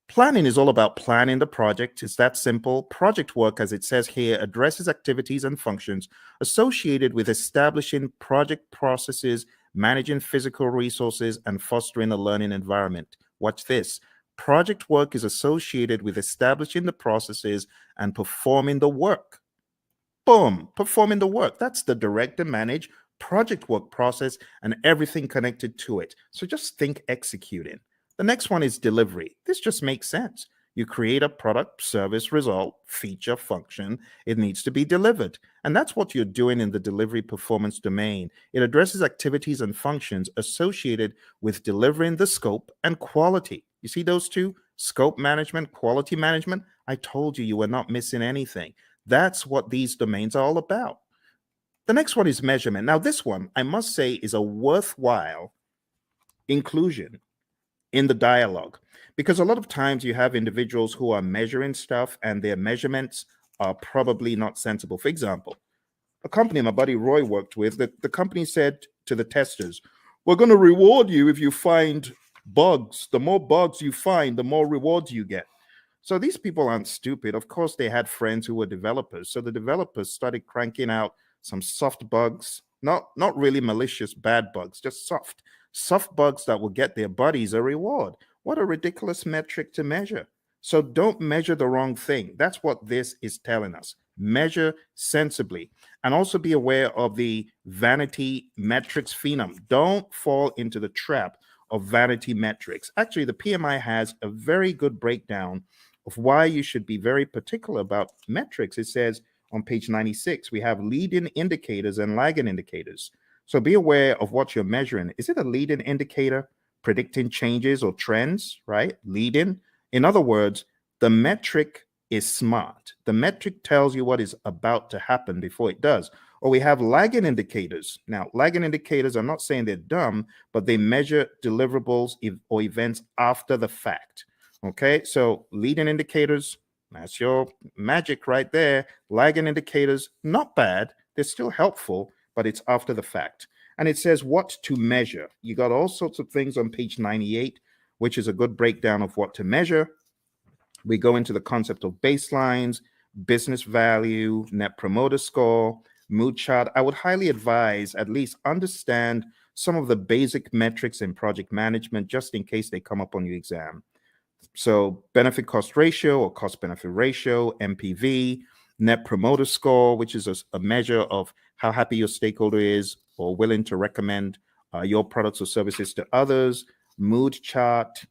[SPEAKER 1] Planning is all about planning the project. It's that simple. Project work, as it says here, addresses activities and functions associated with establishing project processes, managing physical resources, and fostering a learning environment. Watch this. Project work is associated with establishing the processes and performing the work. Boom, performing the work. That's the direct and manage project work process and everything connected to it. So just think executing. The next one is delivery. This just makes sense. You create a product, service, result, feature, function. It needs to be delivered. And that's what you're doing in the delivery performance domain. It addresses activities and functions associated with delivering the scope and quality. You see those two? Scope management, quality management. I told you you were not missing anything. That's what these domains are all about. The next one is measurement. Now, this one, I must say, is a worthwhile inclusion in the dialogue, because a lot of times you have individuals who are measuring stuff and their measurements are probably not sensible. For example, a company my buddy Roy worked with, the company said to the testers, we're going to reward you if you find bugs. The more bugs you find, the more rewards you get. So these people aren't stupid. Of course, they had friends who were developers. So the developers started cranking out some soft bugs, not really malicious bad bugs, just soft bugs that will get their buddies a reward. What a ridiculous metric to measure. So don't measure the wrong thing. That's what this is telling us. Measure sensibly, and also be aware of the vanity metrics phenom. Don't fall into the trap of vanity metrics. Actually, the PMI has a very good breakdown of why you should be very particular about metrics. It says on page 96, we have leading indicators and lagging indicators. So be aware of what you're measuring. Is it a leading indicator predicting changes or trends, right? Leading. In other words, the metric is smart. The metric tells you what is about to happen before it does. Or we have lagging indicators. Now, lagging indicators, I'm not saying they're dumb, but they measure deliverables or events after the fact. Okay, so leading indicators, that's your magic right there. Lagging indicators, not bad. They're still helpful, but it's after the fact. And it says what to measure. You got all sorts of things on page 98, which is a good breakdown of what to measure. We go into the concept of baselines, business value, net promoter score, mood chart. I would highly advise at least understand some of the basic metrics in project management, just in case they come up on your exam. So benefit cost ratio or cost benefit ratio, MPV, net promoter score, which is a measure of how happy your stakeholder is or willing to recommend your products or services to others, mood chart,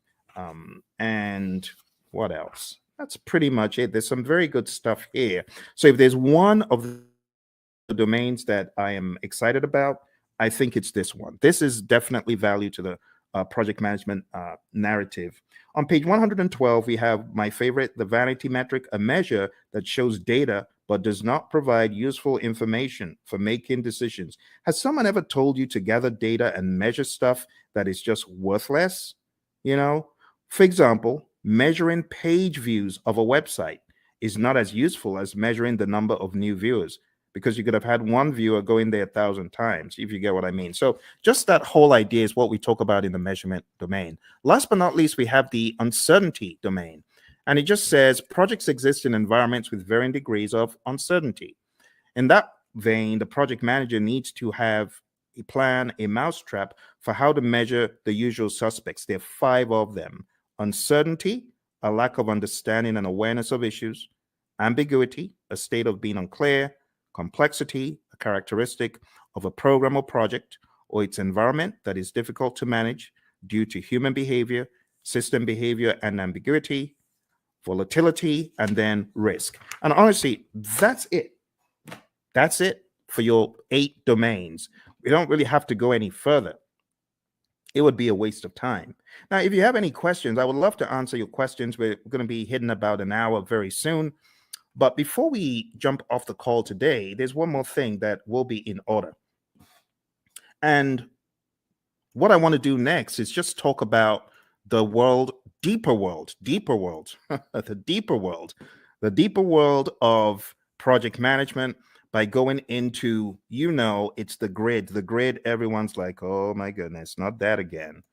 [SPEAKER 1] and what else? That's pretty much it. There's some very good stuff here. So if there's one of the domains that I am excited about, I think it's this one. This is definitely value to the project management narrative. On page 112, we have my favorite, the vanity metric, a measure that shows data but does not provide useful information for making decisions. Has someone ever told you to gather data and measure stuff that is just worthless? You know, for example, measuring page views of a website is not as useful as measuring the number of new viewers, because you could have had one viewer go in there 1,000 times, if you get what I mean. So just that whole idea is what we talk about in the measurement domain. Last but not least, we have the uncertainty domain. And it just says projects exist in environments with varying degrees of uncertainty. In that vein, the project manager needs to have a plan, a mousetrap for how to measure the usual suspects. There are 5 of them: uncertainty, a lack of understanding and awareness of issues; ambiguity, a state of being unclear; complexity, a characteristic of a program or project or its environment that is difficult to manage due to human behavior, system behavior, and ambiguity; volatility; and then risk. And honestly, that's it. That's it for your 8 domains. We don't really have to go any further. It would be a waste of time. Now, if you have any questions, I would love to answer your questions. We're going to be hitting about an hour very soon. But before we jump off the call today, there's one more thing that will be in order. And what I want to do next is just talk about the deeper world, the deeper world of project management, by going into, it's the grid. Everyone's like, oh my goodness, not that again.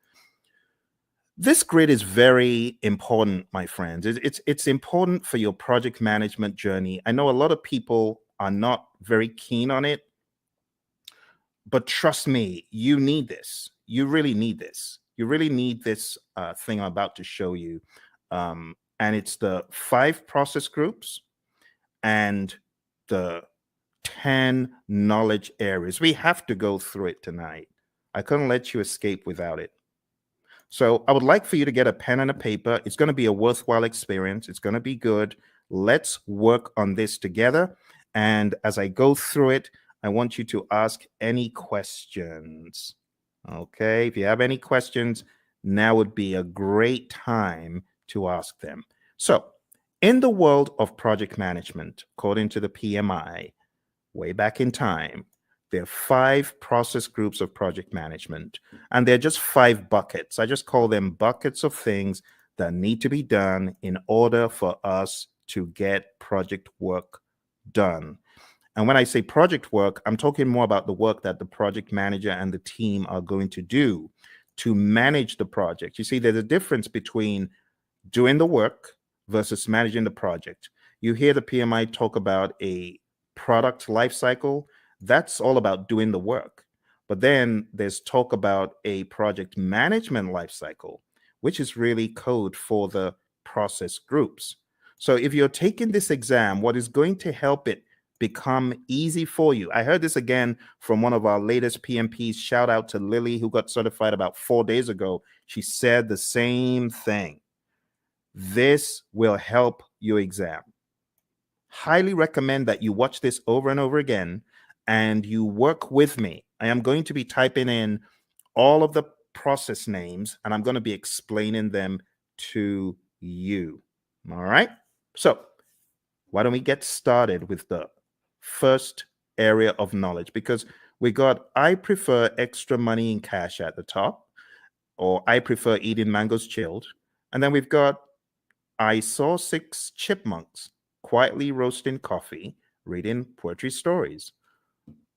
[SPEAKER 1] This grid is very important, my friends. It's important for your project management journey. I know a lot of people are not very keen on it, but trust me, you need this. You really need this. You really need this thing I'm about to show you. And it's the 5 process groups and the 10 knowledge areas. We have to go through it tonight. I couldn't let you escape without it. So I would like for you to get a pen and a paper. It's going to be a worthwhile experience. It's going to be good. Let's work on this together. And as I go through it, I want you to ask any questions. Okay, if you have any questions, now would be a great time to ask them. So in the world of project management, according to the PMI, way back in time, there are 5 process groups of project management, and they're just 5 buckets. I just call them buckets of things that need to be done in order for us to get project work done. And when I say project work, I'm talking more about the work that the project manager and the team are going to do to manage the project. You see, there's a difference between doing the work versus managing the project. You hear the PMI talk about a product life cycle. That's all about doing the work. But then there's talk about a project management life cycle, which is really code for the process groups. So if you're taking this exam, what is going to help it become easy for you? I heard this again from one of our latest PMPs. Shout out to Lily, who got certified about 4 days ago. She said the same thing. This will help your exam. Highly recommend that you watch this over and over again and you work with me. I am going to be typing in all of the process names and I'm going to be explaining them to you. All right. So why don't we get started with the first area of knowledge? Because we got, I prefer extra money in cash at the top, or I prefer eating mangoes chilled. And then we've got, I saw 6 chipmunks quietly roasting coffee, reading poetry stories.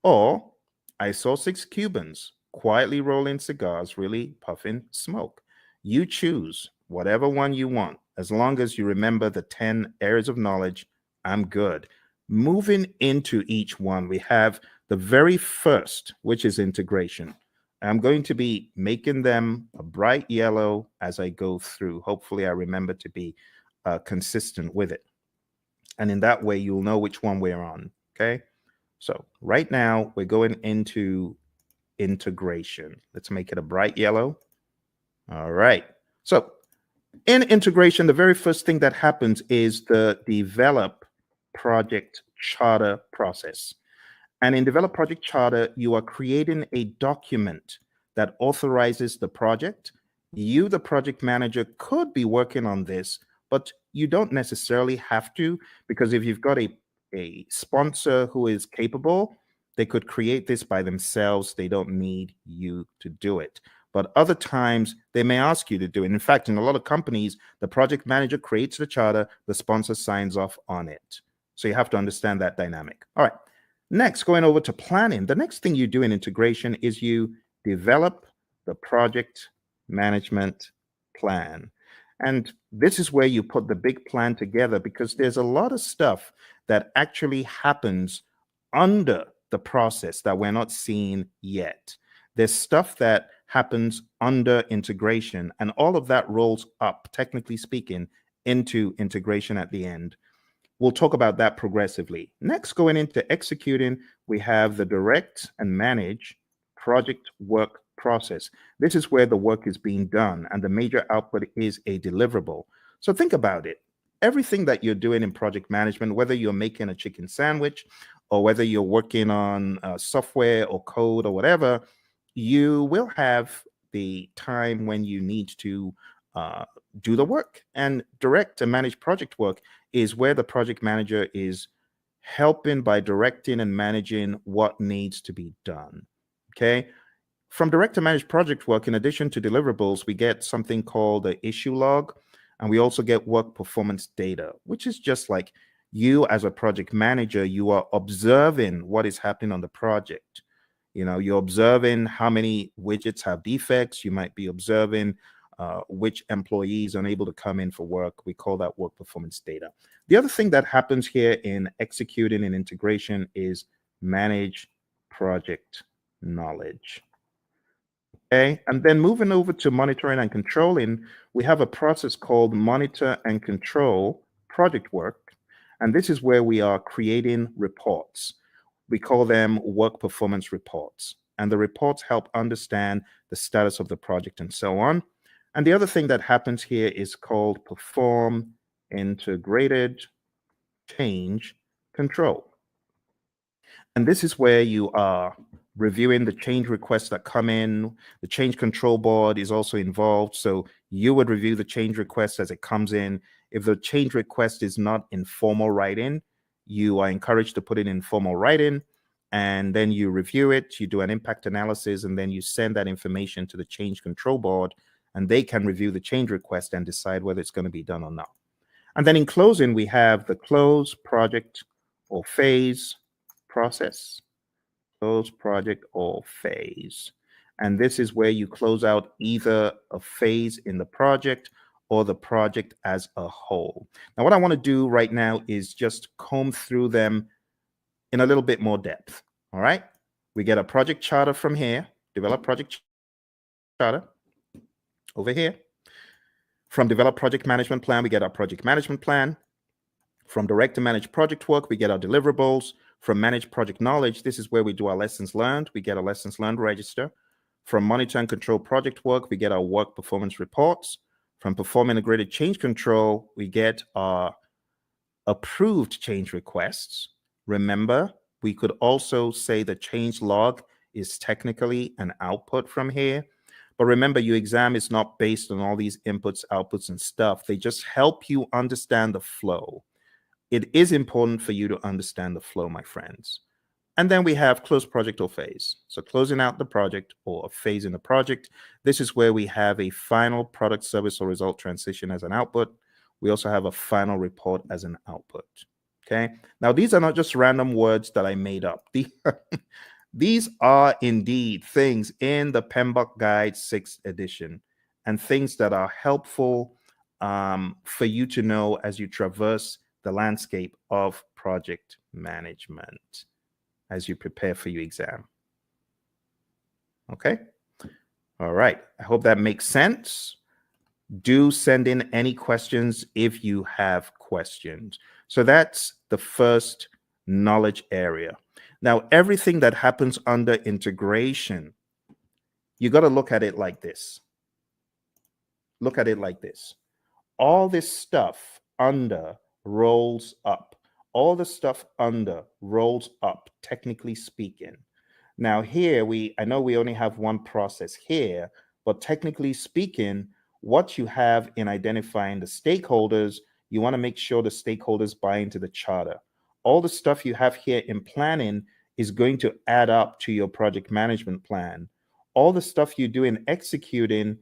[SPEAKER 1] Or I saw 6 Cubans quietly rolling cigars, really puffing smoke. You choose whatever one you want. As long as you remember the 10 areas of knowledge, I'm good. Moving into each one, we have the very first, which is integration. I'm going to be making them a bright yellow as I go through. Hopefully I remember to be consistent with it. And in that way, you'll know which one we're on, okay? So right now, we're going into integration. Let's make it a bright yellow. All right. So in integration, the very first thing that happens is the develop project charter process. And in develop project charter, you are creating a document that authorizes the project. You, the project manager, could be working on this, but you don't necessarily have to, because if you've got a sponsor who is capable, they could create this by themselves. They don't need you to do it. But other times they may ask you to do it. In fact, in a lot of companies, the project manager creates the charter, the sponsor signs off on it. So you have to understand that dynamic. All right. Next, going over to planning. The next thing you do in integration is you develop the project management plan. And this is where you put the big plan together, because there's a lot of stuff that actually happens under the process that we're not seeing yet. There's stuff that happens under integration, and all of that rolls up, technically speaking, into integration at the end. We'll talk about that progressively. Next, going into executing, we have the direct and manage project work process. This is where the work is being done and the major output is a deliverable. So think about it. Everything that you're doing in project management, whether you're making a chicken sandwich or whether you're working on software or code or whatever, you will have the time when you need to do the work. And direct and manage project work is where the project manager is helping by directing and managing what needs to be done. Okay. From direct to manage project work, in addition to deliverables, we get something called the issue log, and we also get work performance data, which is just like you as a project manager, you are observing what is happening on the project. You know, you're observing how many widgets have defects. You might be observing which employees are unable to come in for work. We call that work performance data. The other thing that happens here in executing and integration is manage project knowledge. Okay, and then moving over to monitoring and controlling, we have a process called monitor and control project work. And this is where we are creating reports. We call them work performance reports. And the reports help understand the status of the project and so on. And the other thing that happens here is called perform integrated change control. And this is where you are reviewing the change requests that come in. The change control board is also involved. So you would review the change request as it comes in. If the change request is not in formal writing, you are encouraged to put it in formal writing. And then you review it, you do an impact analysis, and then you send that information to the change control board, and they can review the change request and decide whether it's going to be done or not. And then in closing, we have the close project or phase process. Close project or phase. And this is where you close out either a phase in the project or the project as a whole. Now, what I want to do right now is just comb through them in a little bit more depth. All right. We get a project charter from here, develop project charter over here. From develop project management plan, we get our project management plan. From direct to manage project work, we get our deliverables. From manage project knowledge, this is where we do our lessons learned. We get a lessons learned register. From monitor and control project work, we get our work performance reports. From perform integrated change control, we get our approved change requests. Remember, we could also say the change log is technically an output from here. But remember, your exam is not based on all these inputs, outputs, and stuff. They just help you understand the flow. It is important for you to understand the flow, my friends. And then we have close project or phase. So closing out the project or a phase in the project. This is where we have a final product, service, or result transition as an output. We also have a final report as an output. Okay. Now, these are not just random words that I made up. These are indeed things in the PMBOK Guide 6th edition and things that are helpful for you to know as you traverse the landscape of project management as you prepare for your exam. Okay. All right. I hope that makes sense. Do send in any questions if you have questions. So that's the first knowledge area. Now, everything that happens under integration, you got to look at it like this. Look at it like this. All this stuff under rolls up. All the stuff under rolls up, technically speaking. Now here, I know we only have one process here, but technically speaking, what you have in identifying the stakeholders, you want to make sure the stakeholders buy into the charter. All the stuff you have here in planning is going to add up to your project management plan. All the stuff you do in executing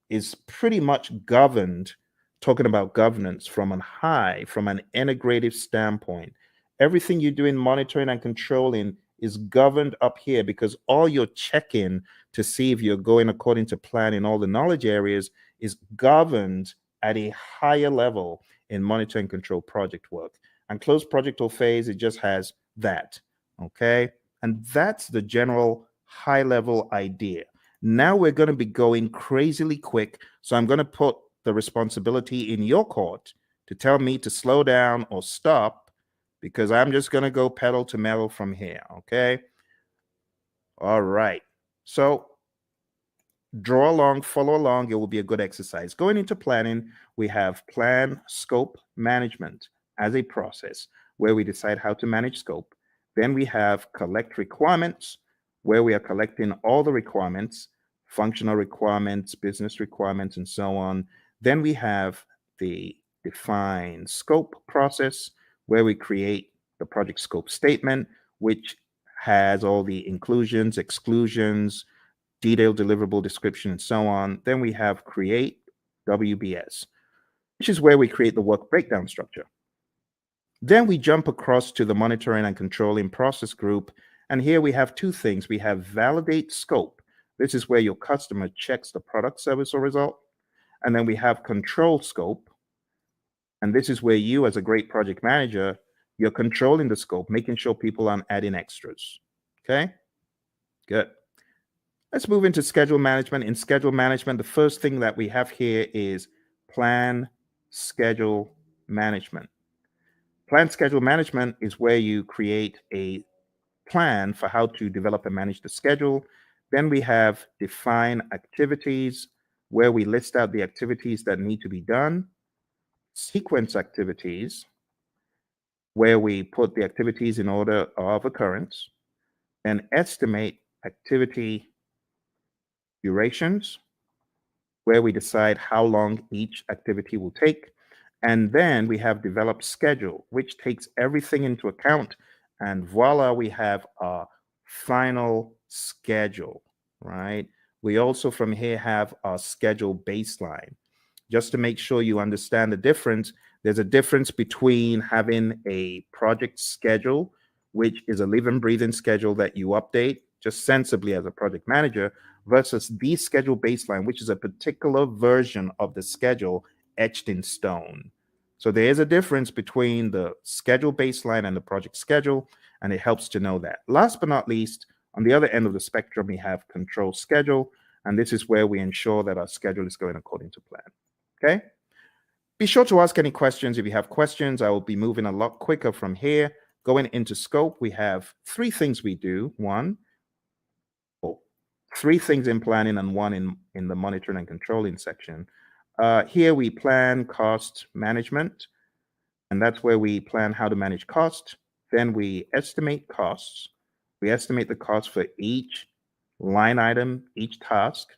[SPEAKER 1] is pretty much governed, talking about governance from an integrative standpoint. Everything you do in monitoring and controlling is governed up here because all you're checking to see if you're going according to plan in all the knowledge areas is governed at a higher level in monitor and control project work. And close project or phase, it just has that, okay? And that's the general high level idea. Now we're going to be going crazily quick, so I'm going to put the responsibility in your court to tell me to slow down or stop because I'm just going to go pedal to metal from here, okay? All right. So draw along, follow along. It will be a good exercise. Going into planning, we have plan, scope, management as a process where we decide how to manage scope. Then we have collect requirements, where we are collecting all the requirements, functional requirements, business requirements, and so on. Then we have the define scope process, where we create the project scope statement, which has all the inclusions, exclusions, detailed deliverable description, and so on. Then we have create WBS, which is where we create the work breakdown structure. Then we jump across to the monitoring and controlling process group. And here we have two things. We have validate scope. This is where your customer checks the product, service, or result. And then we have control scope. And this is where you, as a great project manager, you're controlling the scope, making sure people aren't adding extras. Okay, good. Let's move into schedule management. In schedule management, the first thing that we have here is plan schedule management. Plan schedule management is where you create a plan for how to develop and manage the schedule. Then we have define activities, where we list out the activities that need to be done. Sequence activities, where we put the activities in order of occurrence. And estimate activity durations, where we decide how long each activity will take. And then we have develop schedule, which takes everything into account. And voila, we have our final schedule, right? We also from here have our schedule baseline. Just to make sure you understand the difference, There's a difference between having a project schedule, which is a living, breathing schedule that you update just sensibly as a project manager, versus the schedule baseline, which is a particular version of the schedule etched in stone. So there is a difference between the schedule baseline and the project schedule, and it helps to know that. Last but not least, on the other end of the spectrum, we have control schedule, and this is where we ensure that our schedule is going according to plan. Okay? Be sure to ask any questions. If you have questions, I will be moving a lot quicker from here. Going into scope, we have three things we do. Three things in planning and one in the monitoring and controlling section. Here we plan cost management, and that's where we plan how to manage cost. Then we estimate costs. We estimate the cost for each line item, each task.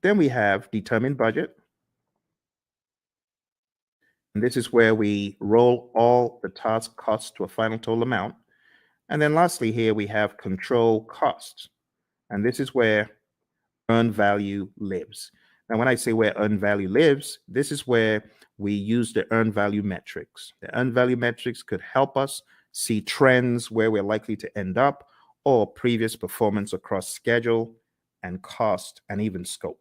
[SPEAKER 1] Then we have determine budget. And this is where we roll all the task costs to a final total amount. And then lastly, here we have control costs. And this is where earned value lives. Now, when I say where earned value lives, this is where we use the earned value metrics. The earned value metrics could help us see trends where we're likely to end up, or previous performance across schedule and cost and even scope.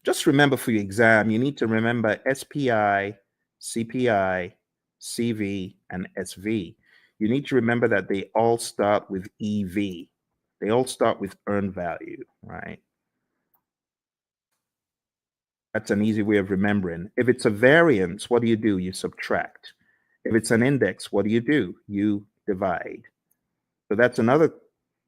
[SPEAKER 1] Just remember for your exam, you need to remember SPI, CPI, CV, and SV. You need to remember that they all start with EV. They all start with earned value, right? That's an easy way of remembering. If it's a variance, what do? You subtract. If it's an index, what do? You divide. So that's another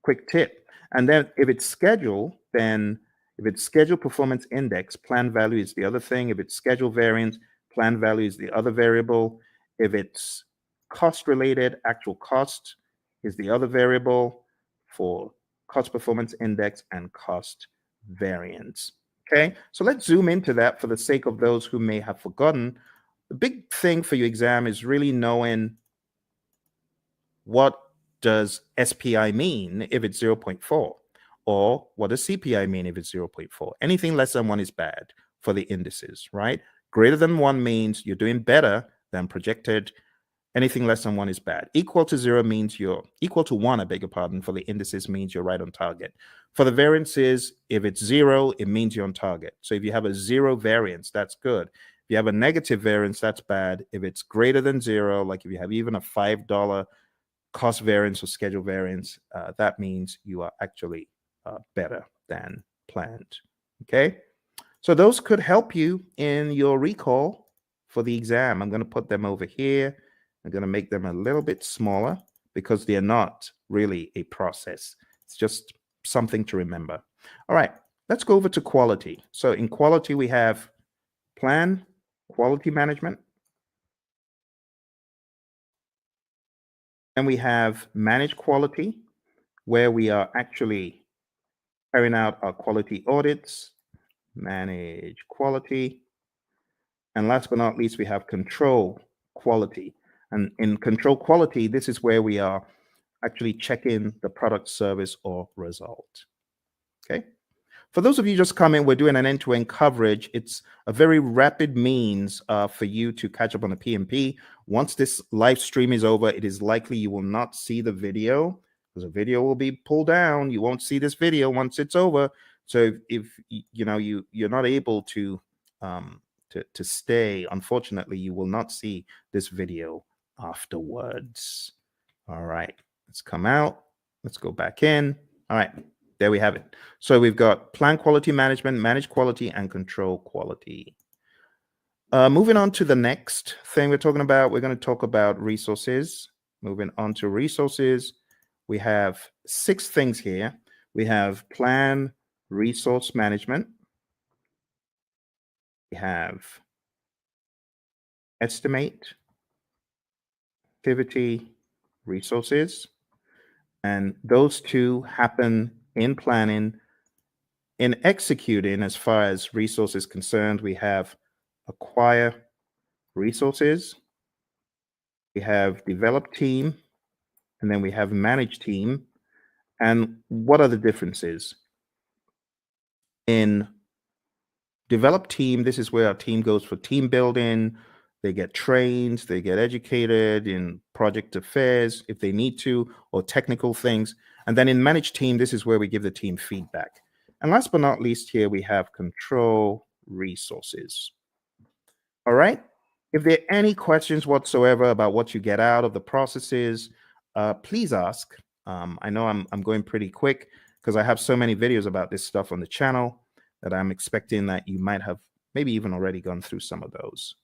[SPEAKER 1] quick tip. And then if it's schedule, then if it's schedule performance index, plan value is the other thing. If it's schedule variance, plan value is the other variable. If it's cost related, actual cost is the other variable for cost performance index and cost variance. Okay, so let's zoom into that for the sake of those who may have forgotten. The big thing for your exam is really knowing what does SPI mean if it's 0.4, or what does CPI mean if it's 0.4. Anything less than 1 is bad for the indices, right? Greater than 1 means you're doing better than projected. Anything less than 1 is bad. Equal to 0 means you're equal to 1, I beg your pardon, for the indices means you're right on target. For the variances, if it's 0, it means you're on target. So if you have a 0 variance, that's good. If you have a negative variance, that's bad. If it's greater than 0, like if you have even a $5 cost variance or schedule variance, that means you are actually better than planned. Okay, so those could help you in your recall for the exam. I'm going to put them over here. I'm going to make them a little bit smaller because they're not really a process. It's just something to remember. All right, let's go over to quality. So in quality, we have plan, quality management, and we have manage quality, where we are actually carrying out our quality audits, manage quality. And last but not least, we have control quality. And in control quality, this is where we are actually checking the product, service, or result. Okay. For those of you just coming, we're doing an end-to-end coverage. It's a very rapid means for you to catch up on the PMP. Once this live stream is over, it is likely you will not see the video because the video will be pulled down. You won't see this video once it's over. So if you know you're not able to stay, unfortunately, you will not see this video afterwards. All right, let's come out. Let's go back in. All right, there we have it. So we've got plan quality management, manage quality, and control quality. Moving on to the next thing we're talking about, we're going to talk about resources. Moving on to resources, we have 6 things here. We have plan resource management. We have estimate, activity, resources, and those two happen in planning. In executing, as far as resources concerned, we have acquire resources, we have develop team, and then we have manage team. And what are the differences? In develop team, this is where our team goes for team building, They get trained, they get educated in project affairs if they need to, or technical things. And then in managed team, this is where we give the team feedback. And last but not least, here we have control resources. All right. If there are any questions whatsoever about what you get out of the processes, please ask. I know I'm going pretty quick because I have so many videos about this stuff on the channel that I'm expecting that you might have maybe even already gone through some of those.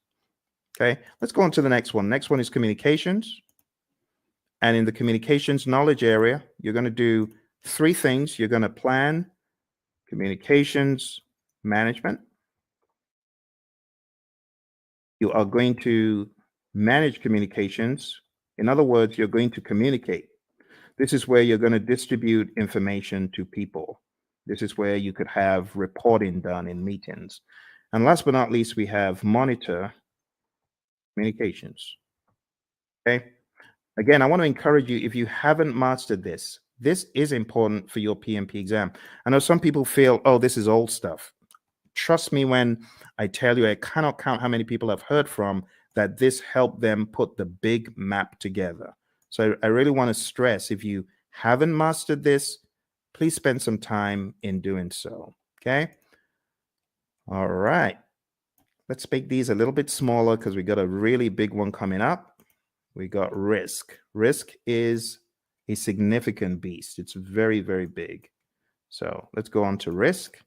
[SPEAKER 1] Okay, let's go on to the next one. Next one is communications. And in the communications knowledge area, you're going to do three things. You're going to plan communications management. You are going to manage communications. In other words, you're going to communicate. This is where you're going to distribute information to people. This is where you could have reporting done in meetings. And last but not least, we have monitor communications. Okay. Again, I want to encourage you, if you haven't mastered this, this is important for your PMP exam. I know some people feel, oh, this is old stuff. Trust me when I tell you, I cannot count how many people I've heard from that this helped them put the big map together. So I really want to stress, if you haven't mastered this, please spend some time in doing so. Okay. All right. Let's make these a little bit smaller because we got a really big one coming up. We got risk. Risk is a significant beast. It's very, very big. So let's go on to risk.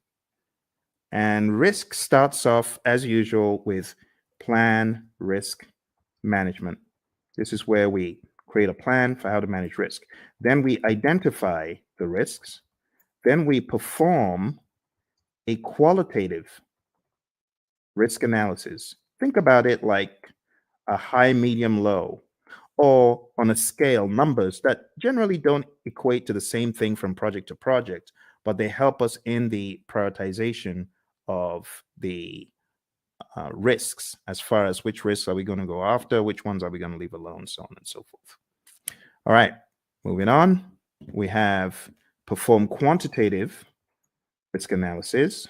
[SPEAKER 1] And risk starts off, as usual, with plan risk management. This is where we create a plan for how to manage risk. Then we identify the risks. Then we perform a qualitative risk analysis. Think about it like a high, medium, low, or on a scale, numbers that generally don't equate to the same thing from project to project, but they help us in the prioritization of the risks, as far as which risks are we going to go after, which ones are we going to leave alone, so on and so forth. All right, moving on. We have perform quantitative risk analysis.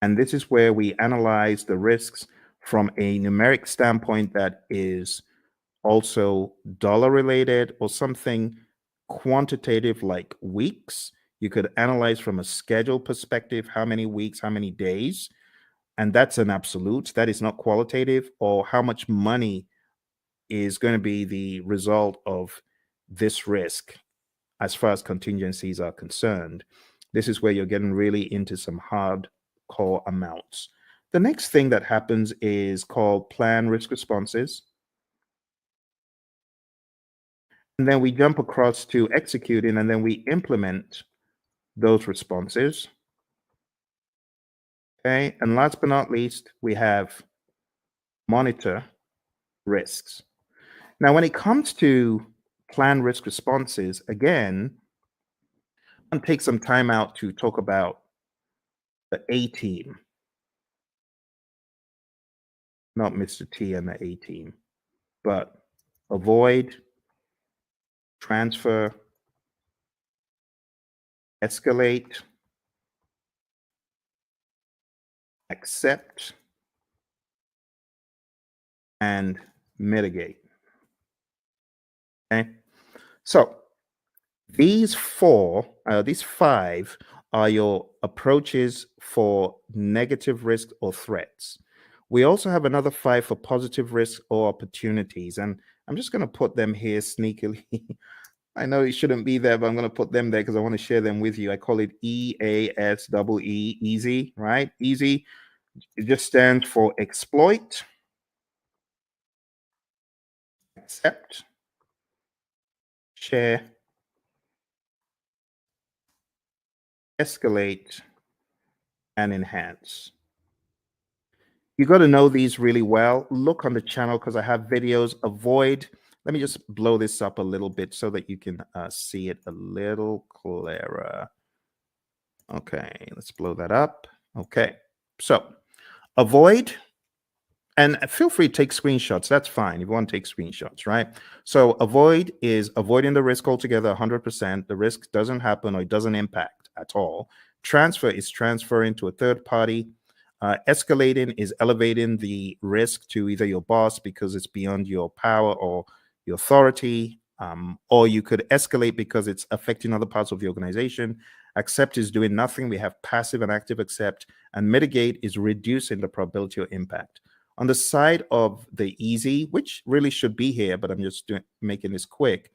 [SPEAKER 1] And this is where we analyze the risks from a numeric standpoint that is also dollar related or something quantitative like weeks. You could analyze from a schedule perspective, how many weeks, how many days, and that's an absolute. That is not qualitative. Or how much money is going to be the result of this risk as far as contingencies are concerned. This is where you're getting really into some hardcore amounts. The next thing that happens is called plan risk responses. And then we jump across to executing, and then we implement those responses. Okay, and last but not least, we have monitor risks. Now, when it comes to plan risk responses, again, I'm going to take some time out to talk about the A team, not Mr. T and the A team, but avoid, transfer, escalate, accept, and mitigate. Okay, so these five are your approaches for negative risk or threats. We also have another 5 for positive risk or opportunities, and I'm just going to put them here sneakily. I know it shouldn't be there, but I'm going to put them there because I want to share them with you. I call it EASEE, easy, right? Easy. It just stands for exploit, accept, share, escalate, and enhance. You got to know these really well. Look on the channel because I have videos. Avoid. Let me just blow this up a little bit so that you can see it a little clearer. Okay, let's blow that up. Okay, so avoid, and feel free to take screenshots. That's fine if you want to take screenshots, right? So avoid is avoiding the risk altogether, 100%. The risk doesn't happen or it doesn't impact at all. Transfer is transferring to a third party. Escalating is elevating the risk to either your boss because it's beyond your power or your authority, or you could escalate because it's affecting other parts of the organization. Accept is doing nothing. We have passive and active accept, and mitigate is reducing the probability or impact. On the side of the easy, which really should be here, but I'm just making this quick.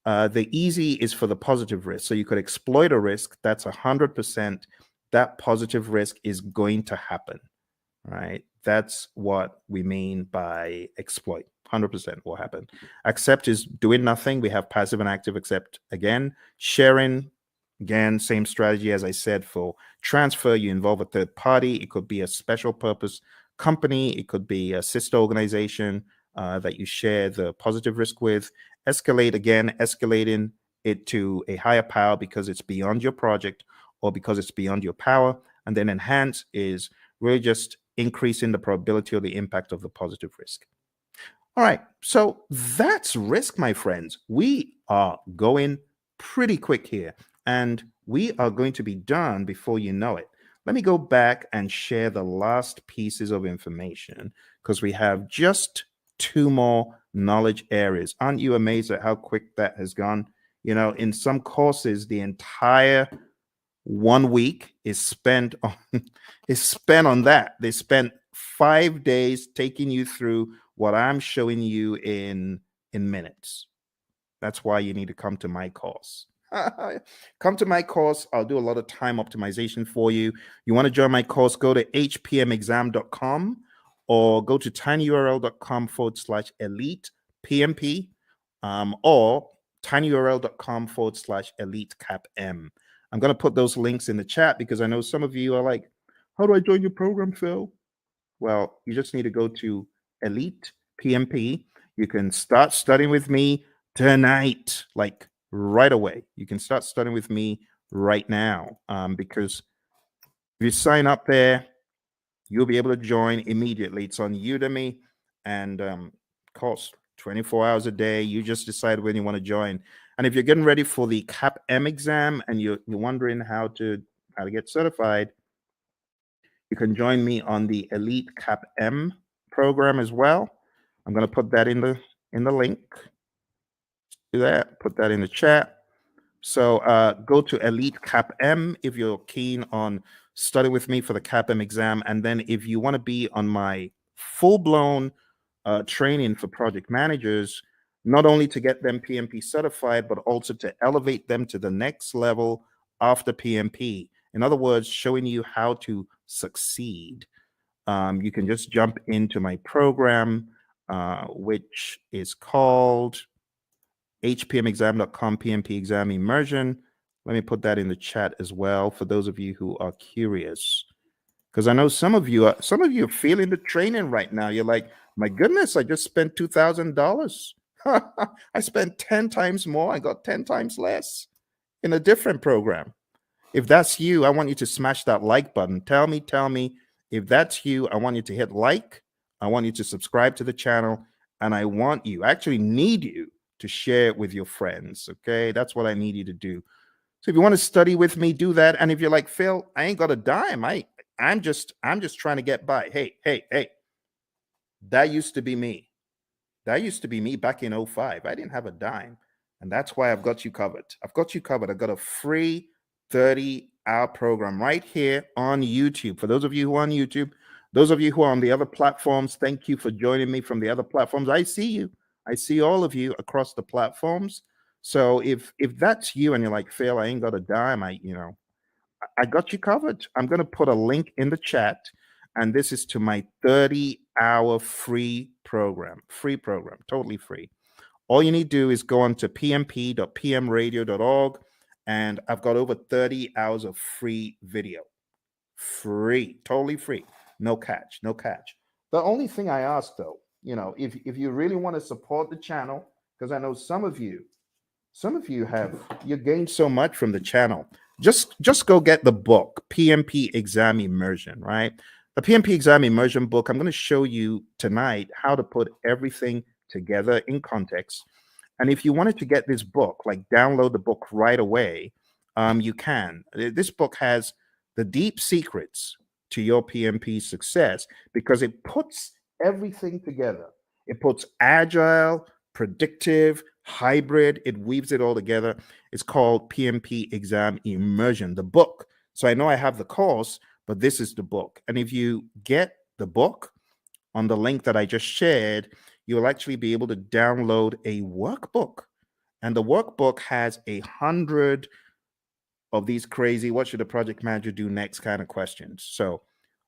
[SPEAKER 1] The easy is for the positive risk. So you could exploit a risk that's 100%. That positive risk is going to happen, right? That's what we mean by exploit. 100% will happen. Accept is doing nothing. We have passive and active accept again. Sharing, again, same strategy as I said for transfer. You involve a third party. It could be a special purpose company. It could be a sister organization that you share the positive risk with. Escalate, again, escalating it to a higher power because it's beyond your project or because it's beyond your power. And then enhance is really just increasing the probability or the impact of the positive risk. All right, so that's risk, my friends. We are going pretty quick here, and we are going to be done before you know it. Let me go back and share the last pieces of information because we have just 2 more knowledge areas. Aren't you amazed at how quick that has gone? You know, in some courses, the entire 1 week is spent on that. They spent 5 days taking you through what I'm showing you in minutes. That's why you need to come to my course. Come to my course. I'll do a lot of time optimization for you. You want to join my course, go to hpmexam.com or go to tinyurl.com/elite PMP or tinyurl.com/elite CAPM. I'm going to put those links in the chat because I know some of you are like, how do I join your program, Phil? Well, you just need to go to Elite PMP. You can start studying with me tonight, like right away. You can start studying with me right now because if you sign up there, you'll be able to join immediately. It's on Udemy and costs 24 hours a day. You just decide when you want to join. And if you're getting ready for the CAPM exam and you're wondering how to get certified, you can join me on the Elite CAPM program as well. I'm going to put that in the link. Do that. Put that in the chat. So go to Elite CAPM if you're keen on studying with me for the CAPM exam. And then if you want to be on my full-blown training for project managers, not only to get them PMP certified, but also to elevate them to the next level after PMP. In other words, showing you how to succeed. You can just jump into my program, which is called hpmexam.com PMP Exam Immersion. Let me put that in the chat as well for those of you who are curious, because I know some of you are feeling the training right now. You're like, my goodness, I just spent $2,000. I spent 10 times more. I got 10 times less in a different program. If that's you, I want you to smash that like button. Tell me if that's you. I want you to hit like. I want you to subscribe to the channel, and I actually need you to share it with your friends. Okay, that's what I need you to do. So if you want to study with me, do that. And if you're like, Phil, I ain't got a dime. I'm just trying to get by. Hey, that used to be me. That used to be me back in 05. I didn't have a dime. And that's why I've got you covered. I've got a free 30-hour program right here on YouTube. For those of you who are on YouTube, those of you who are on the other platforms, thank you for joining me from the other platforms. I see you. I see all of you across the platforms. So if that's you and you're like, Phil, I ain't got a dime, I got you covered. I'm going to put a link in the chat, and this is to my 30-hour free program, totally free. All you need to do is go on to pmp.pmradio.org, and I've got over 30 hours of free video. Free, totally free. No catch. The only thing I ask, though, if you really want to support the channel, because I know some of you you gained so much from the channel. Just go get the book, PMP Exam Immersion, right? The PMP Exam Immersion book, I'm going to show you tonight how to put everything together in context. And if you wanted to get this book, like download the book right away, you can. This book has the deep secrets to your PMP success because it puts everything together. It puts agile, predictive, hybrid, it weaves it all together. It's called PMP Exam Immersion, the book. So I know I have the course, but this is the book. And if you get the book on the link that I just shared, you'll actually be able to download a workbook. And the workbook has 100 of these crazy, what should a project manager do next kind of questions. So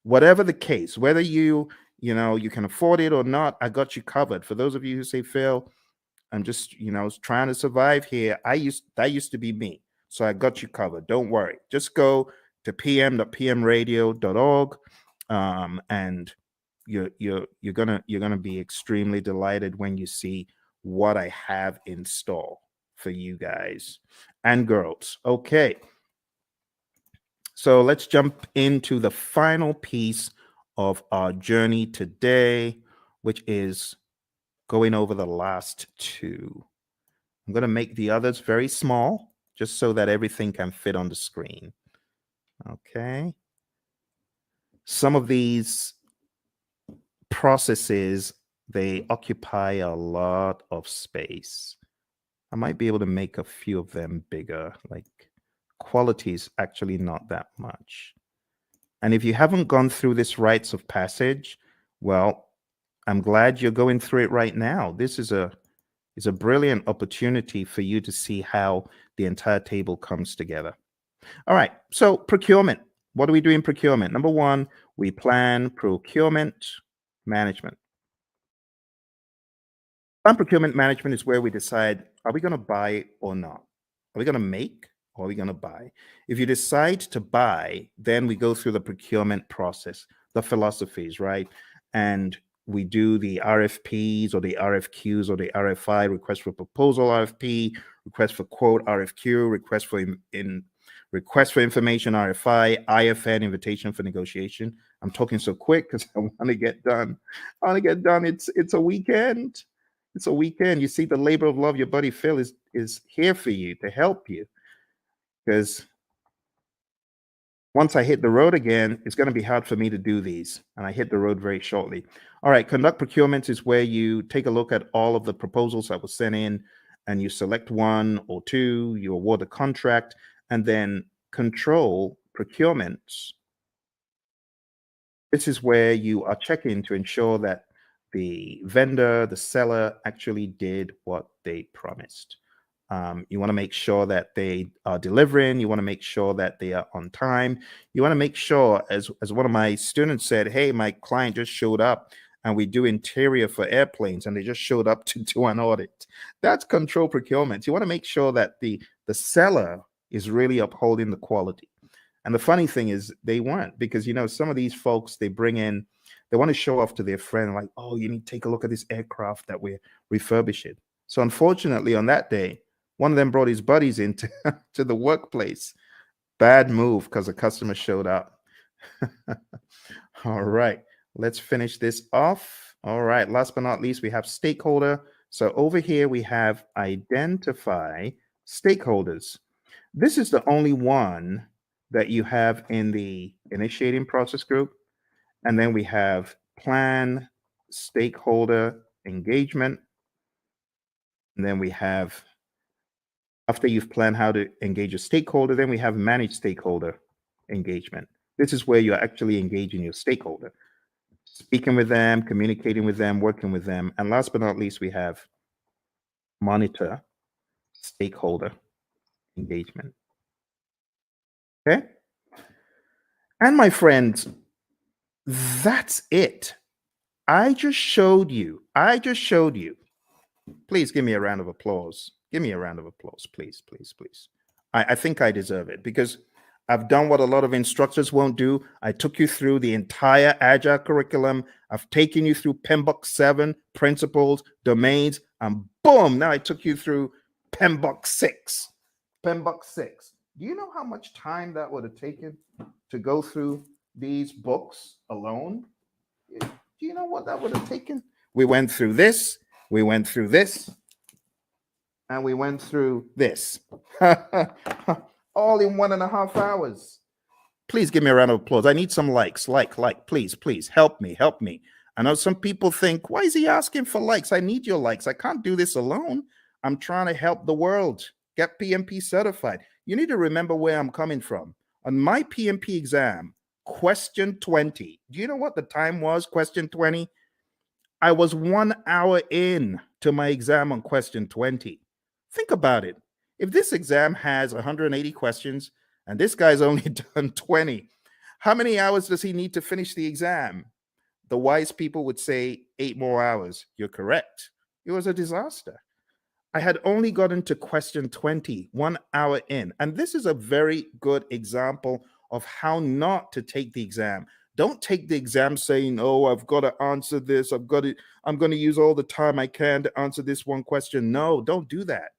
[SPEAKER 1] whatever the case, whether you can afford it or not, I got you covered. For those of you who say, Phil, I'm just, trying to survive here. That used to be me. So I got you covered. Don't worry. Just go to pm.pmradio.org, and you're gonna be extremely delighted when you see what I have in store for you guys and girls. Okay. So let's jump into the final piece of our journey today, which is going over the last two. I'm going to make the others very small, just so that everything can fit on the screen. Okay. Some of these processes, they occupy a lot of space. I might be able to make a few of them bigger, like quality is actually not that much. And if you haven't gone through this rites of passage, well, I'm glad you're going through it right now. This is a brilliant opportunity for you to see how the entire table comes together. All right, so procurement. What do we do in procurement? Number one, we plan procurement management. Plan procurement management is where we decide, are we going to buy or not? Are we going to make or are we going to buy? If you decide to buy, then we go through the procurement process, the philosophies, right? And we do the RFPs or the RFQs or the RFI, request for proposal RFP, request for quote RFQ, request for information RFI, IFN, invitation for negotiation. I'm talking so quick because I want to get done. I want to get done. It's a weekend. It's a weekend. You see, the labor of love, your buddy Phil is here for you to help you. Because once I hit the road again, it's going to be hard for me to do these. And I hit the road very shortly. All right, conduct procurements is where you take a look at all of the proposals that were sent in and you select one or two, you award a contract, and then control procurements. This is where you are checking to ensure that the vendor, the seller actually did what they promised. You want to make sure that they are delivering. You want to make sure that they are on time. You want to make sure, as one of my students said, hey, my client just showed up and we do interior for airplanes and they just showed up to do an audit. That's control procurement. You want to make sure that the seller is really upholding the quality. And the funny thing is they weren't, because, some of these folks, they bring in, they want to show off to their friend, like, oh, you need to take a look at this aircraft that we're refurbishing. So unfortunately, on that day, one of them brought his buddies into to the workplace. Bad move because the customer showed up. All right, let's finish this off. All right, last but not least, we have stakeholder. So over here, we have identify stakeholders. This is the only one that you have in the initiating process group. And then we have plan stakeholder engagement. And then we have, after you've planned how to engage a stakeholder, then we have manage stakeholder engagement. This is where you're actually engaging your stakeholder, speaking with them, communicating with them, working with them. And last but not least, we have monitor stakeholder engagement. Okay. And my friends, that's it. I just showed you. Please give me a round of applause. Give me a round of applause, please, please, please. I think I deserve it because I've done what a lot of instructors won't do. I took you through the entire Agile curriculum. I've taken you through PMBOK 7, principles, domains, and boom, now I took you through PMBOK 6. PMBOK 6. Do you know how much time that would have taken to go through these books alone? Do you know what that would have taken? We went through this, we went through this, and we went through this. All in 1.5 hours. Please give me a round of applause. I need some likes. Like, please, please help me, help me. I know some people think, why is he asking for likes? I need your likes. I can't do this alone. I'm trying to help the world get PMP certified. You need to remember where I'm coming from. On my PMP exam, question 20, do you know what the time was? Question 20? I was 1 hour in to my exam on question 20. Think about it. If this exam has 180 questions and this guy's only done 20, how many hours does he need to finish the exam? The wise people would say 8 more hours. You're correct. It was a disaster. I had only gotten to question 20, 1 hour in. And this is a very good example of how not to take the exam. Don't take the exam saying, oh, I've got to answer this. I'm going to use all the time I can to answer this one question. No, don't do that.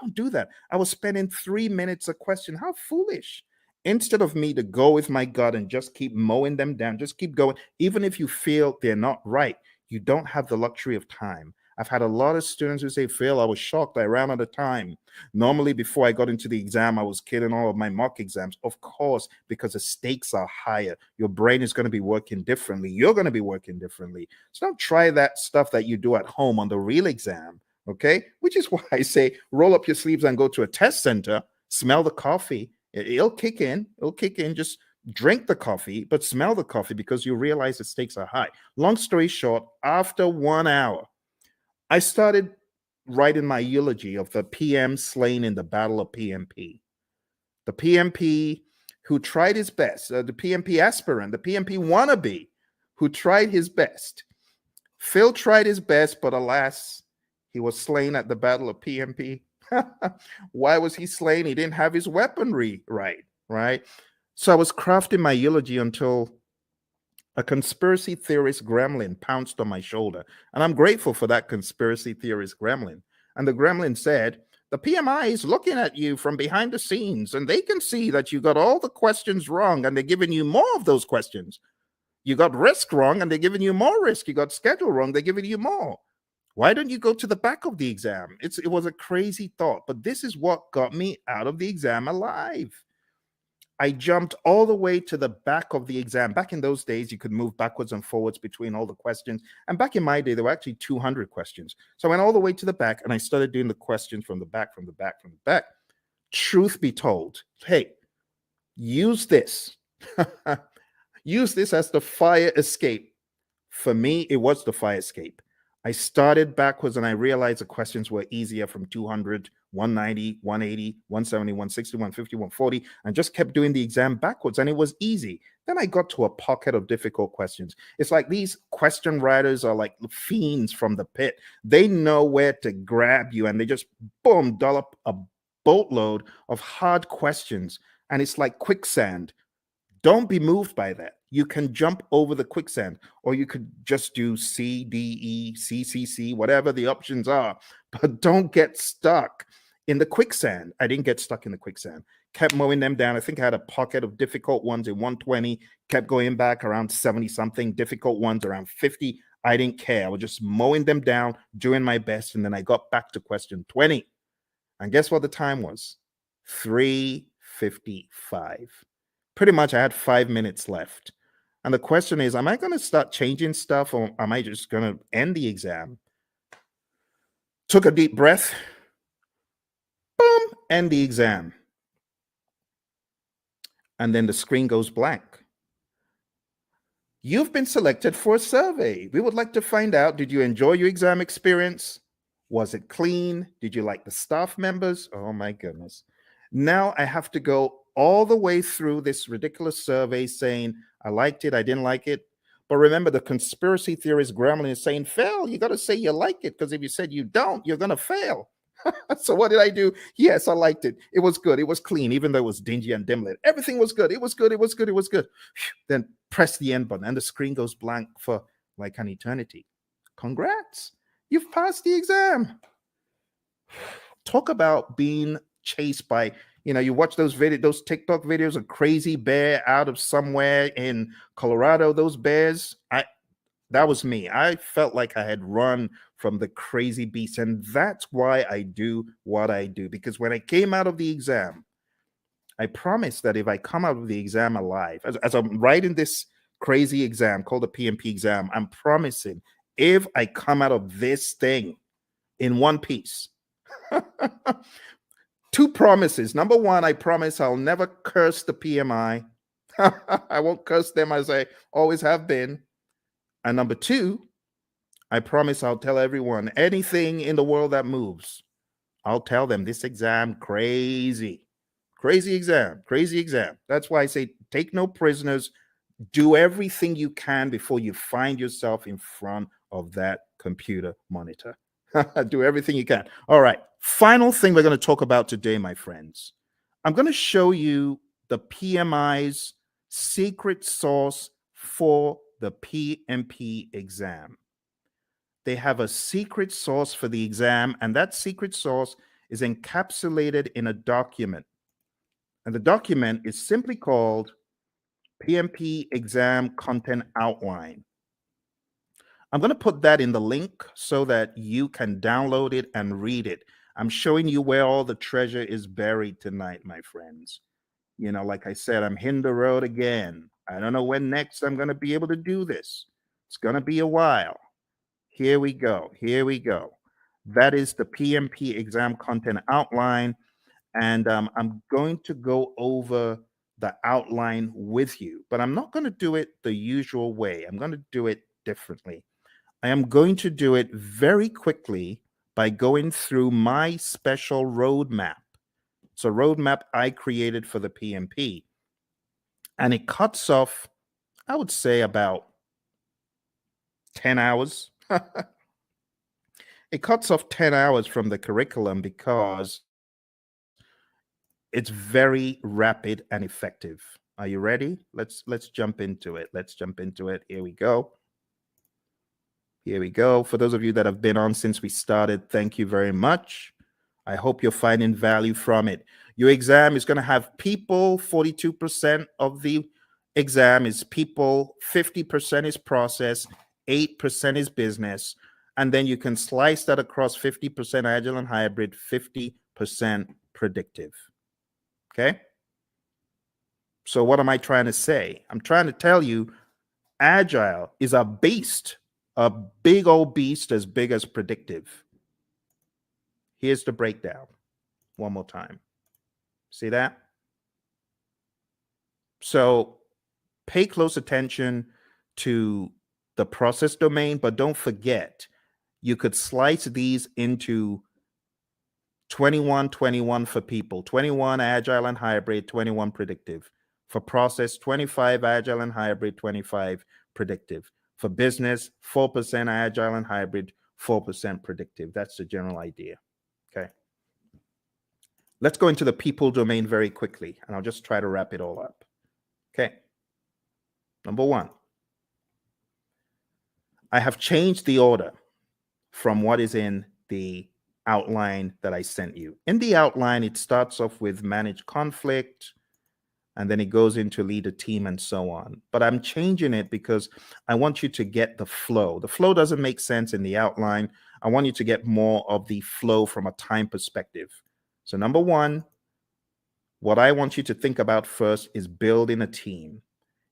[SPEAKER 1] Don't do that. I was spending 3 minutes a question. How foolish. Instead of me to go with my gut and just keep mowing them down, just keep going. Even if you feel they're not right, you don't have the luxury of time. I've had a lot of students who say, Phil, I was shocked. I ran out of time. Normally, before I got into the exam, I was killing all of my mock exams. Of course, because the stakes are higher. Your brain is going to be working differently. You're going to be working differently. So don't try that stuff that you do at home on the real exam, okay? Which is why I say roll up your sleeves and go to a test center, smell the coffee. It'll kick in. It'll kick in. Just drink the coffee, but smell the coffee because you realize the stakes are high. Long story short, after 1 hour, I started writing my eulogy of the PM slain in the Battle of PMP. The PMP who tried his best, the PMP aspirant, the PMP wannabe who tried his best. Phil tried his best, but alas, he was slain at the Battle of PMP. Why was he slain? He didn't have his weaponry right? So I was crafting my eulogy until a conspiracy theorist gremlin pounced on my shoulder. And I'm grateful for that conspiracy theorist gremlin. And the gremlin said, the PMI is looking at you from behind the scenes, and they can see that you got all the questions wrong, and they're giving you more of those questions. You got risk wrong, and they're giving you more risk. You got schedule wrong, they're giving you more. Why don't you go to the back of the exam? It was a crazy thought, but this is what got me out of the exam alive. I jumped all the way to the back of the exam. Back in those days, you could move backwards and forwards between all the questions. And back in my day, there were actually 200 questions. So I went all the way to the back and I started doing the questions from the back, from the back, from the back. Truth be told, hey, use this. Use this as the fire escape. For me, it was the fire escape. I started backwards and I realized the questions were easier from 200, 190, 180, 170, 160, 150, 140, and just kept doing the exam backwards, and it was easy. Then I got to a pocket of difficult questions. It's like these question writers are like fiends from the pit. They know where to grab you, and they just, boom, dollop a boatload of hard questions, and it's like quicksand. Don't be moved by that. You can jump over the quicksand, or you could just do C, D, E, C, C, C, whatever the options are, but don't get stuck in the quicksand. I didn't get stuck in the quicksand. Kept mowing them down. I think I had a pocket of difficult ones in 120, kept going back around 70 something, difficult ones around 50. I didn't care. I was just mowing them down, doing my best. And then I got back to question 20. And guess what the time was? 3:55. Pretty much I had 5 minutes left. And the question is, am I going to start changing stuff, or am I just going to end the exam? Took a deep breath. Boom, end the exam. And then the screen goes blank. You've been selected for a survey. We would like to find out, did you enjoy your exam experience? Was it clean? Did you like the staff members? Oh my goodness. Now I have to go all the way through this ridiculous survey saying, I liked it, I didn't like it. But remember, the conspiracy theorist gremlin is saying, fail, you got to say you like it, because if you said you don't, you're going to fail. So what did I do? Yes, I liked it. It was good. It was clean, even though it was dingy and dim lit. Everything was good. It was good. It was good. It was good. Then press the end button and the screen goes blank for like an eternity. Congrats. You've passed the exam. Talk about being chased by, you watch those TikTok videos of crazy bear out of somewhere in Colorado, those bears. That was me. I felt like I had run from the crazy beast. And that's why I do what I do. Because when I came out of the exam, I promise that if I come out of the exam alive, as I'm writing this crazy exam called the PMP exam, I'm promising if I come out of this thing in one piece, two promises. Number one, I promise I'll never curse the PMI. I won't curse them as I always have been. And number two, I promise I'll tell everyone anything in the world that moves. I'll tell them this exam crazy. Crazy exam, crazy exam. That's why I say take no prisoners. Do everything you can before you find yourself in front of that computer monitor. Do everything you can. All right. Final thing we're going to talk about today, my friends. I'm going to show you the PMI's secret sauce for the PMP exam. They have a secret sauce for the exam, and that secret sauce is encapsulated in a document. And the document is simply called PMP Exam Content Outline. I'm going to put that in the link so that you can download it and read it. I'm showing you where all the treasure is buried tonight, my friends. You know, like I said, I'm hitting the road again. I don't know when next I'm going to be able to do this. It's going to be a while. Here we go. Here we go. That is the PMP Exam Content Outline. And I'm going to go over the outline with you, but I'm not going to do it the usual way. I'm going to do it differently. I am going to do it very quickly by going through my special roadmap. It's a roadmap I created for the PMP. And it cuts off, I would say, about 10 hours. It cuts off 10 hours from the curriculum because it's very rapid and effective. Are you ready? Let's jump into it. Let's jump into it. Here we go. Here we go. For those of you that have been on since we started, thank you very much. I hope you're finding value from it. Your exam is going to have people. 42% of the exam is people, 50% is process, 8% is business. And then you can slice that across 50% agile and hybrid, 50% predictive. Okay? So what am I trying to say? I'm trying to tell you agile is a beast, a big old beast as big as predictive. Here's the breakdown one more time. See that? So pay close attention to the process domain, but don't forget, you could slice these into 21, 21 for people, 21 agile and hybrid, 21 predictive. For process, 25 agile and hybrid, 25 predictive. For business, 4% agile and hybrid, 4% predictive. That's the general idea. Okay. Let's go into the people domain very quickly, and I'll just try to wrap it all up. Okay. Number one, I have changed the order from what is in the outline that I sent you. In the outline, it starts off with manage conflict, and then it goes into lead a team and so on. But I'm changing it because I want you to get the flow. The flow doesn't make sense in the outline. I want you to get more of the flow from a time perspective. So number one, what I want you to think about first is building a team.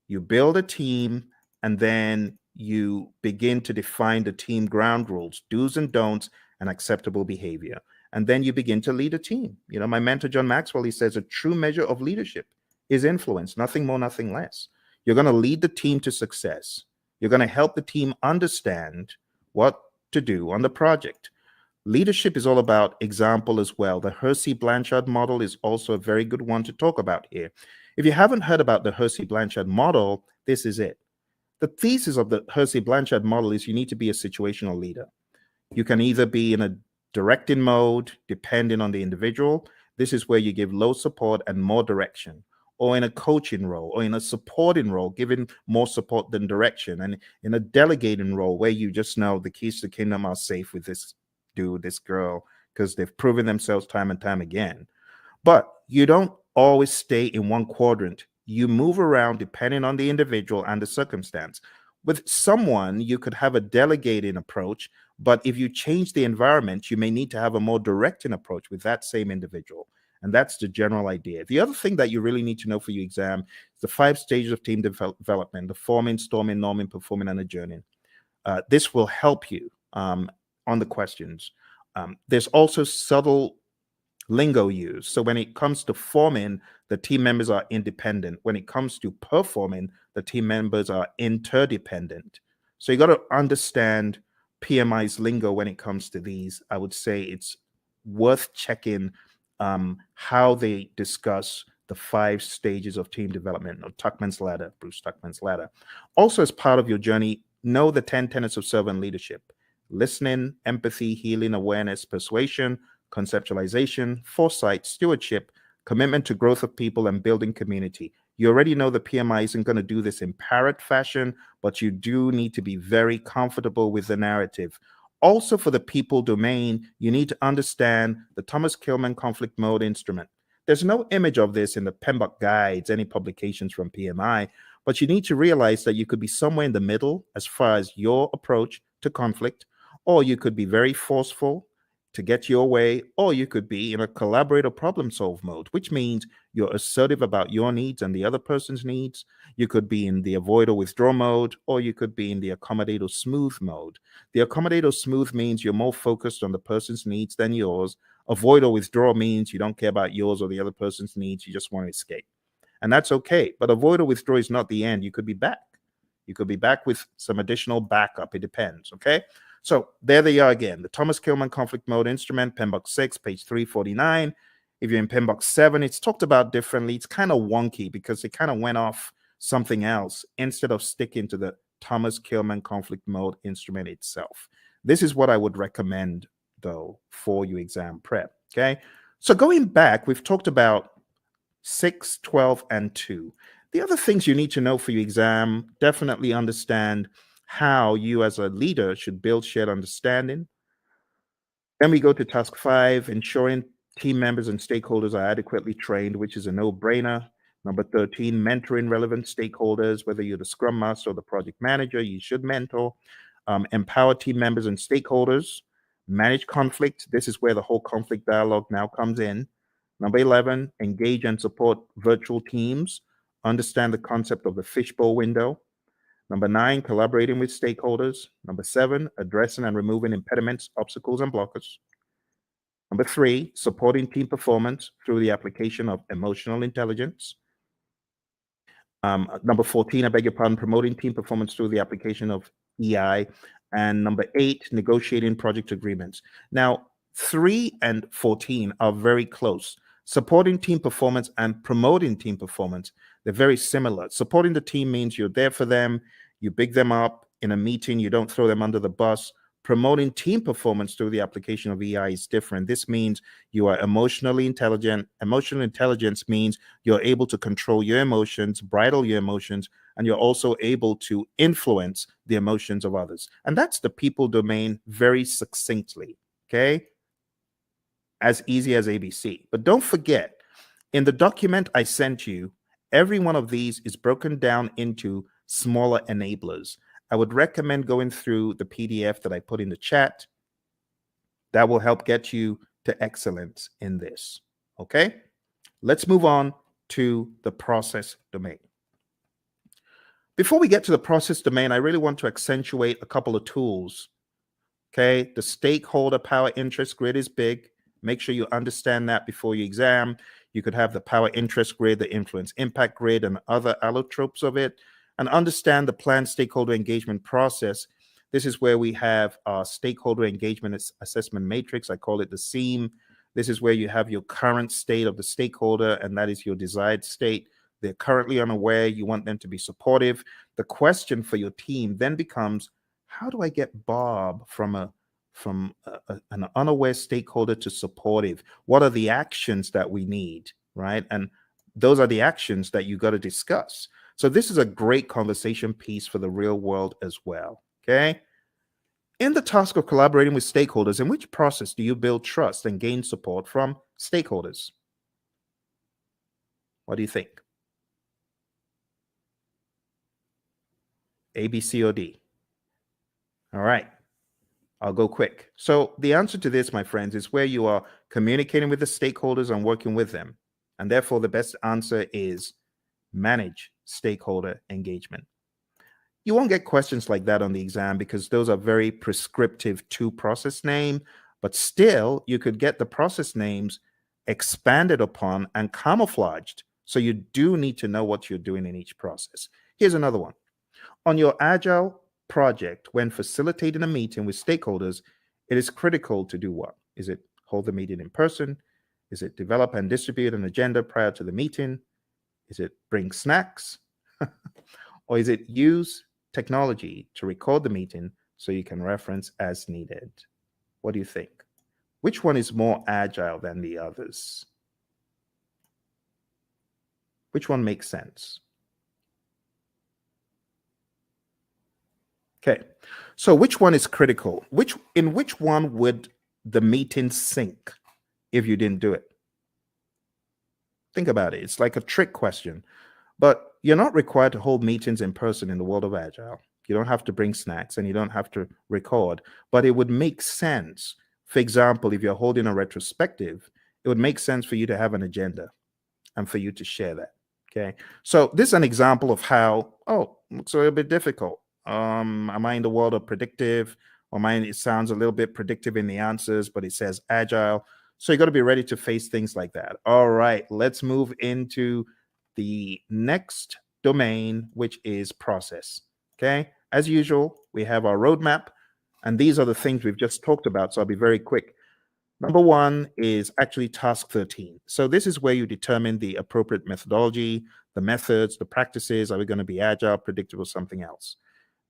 [SPEAKER 1] You build a team, and then you begin to define the team ground rules, do's and don'ts, and acceptable behavior. And then you begin to lead a team. You know, my mentor, John Maxwell, he says a true measure of leadership is influence, nothing more, nothing less. You're going to lead the team to success. You're going to help the team understand what to do on the project. Leadership is all about example as well. The Hersey-Blanchard model is also a very good one to talk about here. If you haven't heard about the Hersey-Blanchard model, this is it. The thesis of the Hersey-Blanchard model is you need to be a situational leader. You can either be in a directing mode, depending on the individual. This is where you give low support and more direction, or in a coaching role, or in a supporting role, giving more support than direction, and in a delegating role where you just know the keys to the kingdom are safe with this dude, this girl, because they've proven themselves time and time again. But you don't always stay in one quadrant. You move around depending on the individual and the circumstance. With someone, you could have a delegating approach, but if you change the environment, you may need to have a more directing approach with that same individual. And that's the general idea. The other thing that you really need to know for your exam is the 5 stages of team development: the forming, storming, norming, performing, and adjourning. This will help you on the questions. There's also subtle lingo used. So when it comes to forming, the team members are independent. When it comes to performing, the team members are interdependent. So you got to understand PMI's lingo when it comes to these. I would say it's worth checking how they discuss the 5 stages of team development, or Tuckman's ladder, Bruce Tuckman's ladder. Also, as part of your journey, know the 10 tenets of servant leadership: listening, empathy, healing, awareness, persuasion, conceptualization, foresight, stewardship, commitment to growth of people, and building community. You already know the PMI isn't going to do this in parrot fashion, but you do need to be very comfortable with the narrative. Also, for the people domain, you need to understand the Thomas Kilmann conflict mode instrument. There's no image of this in the PMBOK guides, any publications from PMI, but you need to realize that you could be somewhere in the middle as far as your approach to conflict, or you could be very forceful to get your way, or you could be in a collaborate or problem solve mode, which means you're assertive about your needs and the other person's needs. You could be in the avoid or withdraw mode, or you could be in the accommodate or smooth mode. The accommodate or smooth means you're more focused on the person's needs than yours. Avoid or withdraw means you don't care about yours or the other person's needs. You just want to escape. And that's okay. But avoid or withdraw is not the end. You could be back. You could be back with some additional backup. It depends. Okay. So there they are again. The Thomas Kilmann conflict mode instrument, PMBOK 6, page 349. If you're in PMBOK 7, it's talked about differently. It's kind of wonky because it kind of went off something else instead of sticking to the Thomas Kilmann conflict mode instrument itself. This is what I would recommend, though, for your exam prep. Okay. So going back, we've talked about 6, 12, and 2. The other things you need to know for your exam: definitely understand how you as a leader should build shared understanding. Then we go to task 5, ensuring team members and stakeholders are adequately trained, which is a no-brainer. Number 13, mentoring relevant stakeholders. Whether you're the scrum master or the project manager, you should mentor. Empower team members and stakeholders. Manage conflict. This is where the whole conflict dialogue now comes in. Number 11, engage and support virtual teams. Understand the concept of the fishbowl window. Number 9, collaborating with stakeholders. Number 7, addressing and removing impediments, obstacles, and blockers. Number 3, supporting team performance through the application of emotional intelligence. Number 14, I beg your pardon, promoting team performance through the application of EI. And number 8, negotiating project agreements. Now, 3 and 14 are very close. Supporting team performance and promoting team performance, they're very similar. Supporting the team means you're there for them, you big them up in a meeting, you don't throw them under the bus. Promoting team performance through the application of EI is different. This means you are emotionally intelligent. Emotional intelligence means you're able to control your emotions, bridle your emotions, and you're also able to influence the emotions of others. And that's the people domain very succinctly, okay? As easy as ABC. But don't forget, in the document I sent you, every one of these is broken down into smaller enablers. I would recommend going through the PDF that I put in the chat. That will help get you to excellence in this. Okay, let's move on to the process domain. Before we get to the process domain, I really want to accentuate a couple of tools. Okay, the stakeholder power interest grid is big. Make sure you understand that before your exam. You could have the power interest grid, the influence impact grid, and other allotropes of it, and understand the planned stakeholder engagement process. This is where we have our stakeholder engagement assessment matrix. I call it the SEAM. This is where you have your current state of the stakeholder, and that is your desired state. They're currently unaware. You want them to be supportive. The question for your team then becomes, how do I get Bob from an unaware stakeholder to supportive? What are the actions that we need, right? And those are the actions that you got to discuss. So this is a great conversation piece for the real world as well, okay? In the task of collaborating with stakeholders, in which process do you build trust and gain support from stakeholders? What do you think? A, B, C, or D? All right. I'll go quick. So the answer to this, my friends, is where you are communicating with the stakeholders and working with them. And therefore, the best answer is manage stakeholder engagement. You won't get questions like that on the exam because those are very prescriptive to process name, but still you could get the process names expanded upon and camouflaged. So you do need to know what you're doing in each process. Here's another one. On your Agile project, when facilitating a meeting with stakeholders, it is critical to do what? Is it hold the meeting in person? Is it develop and distribute an agenda prior to the meeting? Is it bring snacks? Or is it use technology to record the meeting so you can reference as needed? What do you think? Which one is more agile than the others? Which one makes sense? Okay, so which one is critical? In which one would the meeting sink if you didn't do it? Think about it. It's like a trick question. But you're not required to hold meetings in person in the world of Agile. You don't have to bring snacks and you don't have to record, but it would make sense. For example, if you're holding a retrospective, it would make sense for you to have an agenda and for you to share that. Okay. So this is an example of how, oh, looks a little bit difficult. Am I in the world of predictive? Or mine, it sounds a little bit predictive in the answers, but it says Agile. So you got to be ready to face things like that. All right, let's move into the next domain, which is process. Okay. As usual, we have our roadmap, and these are the things we've just talked about. So I'll be very quick. Number one is actually task 13. So this is where you determine the appropriate methodology, the methods, the practices. Are we going to be agile, predictive, or something else?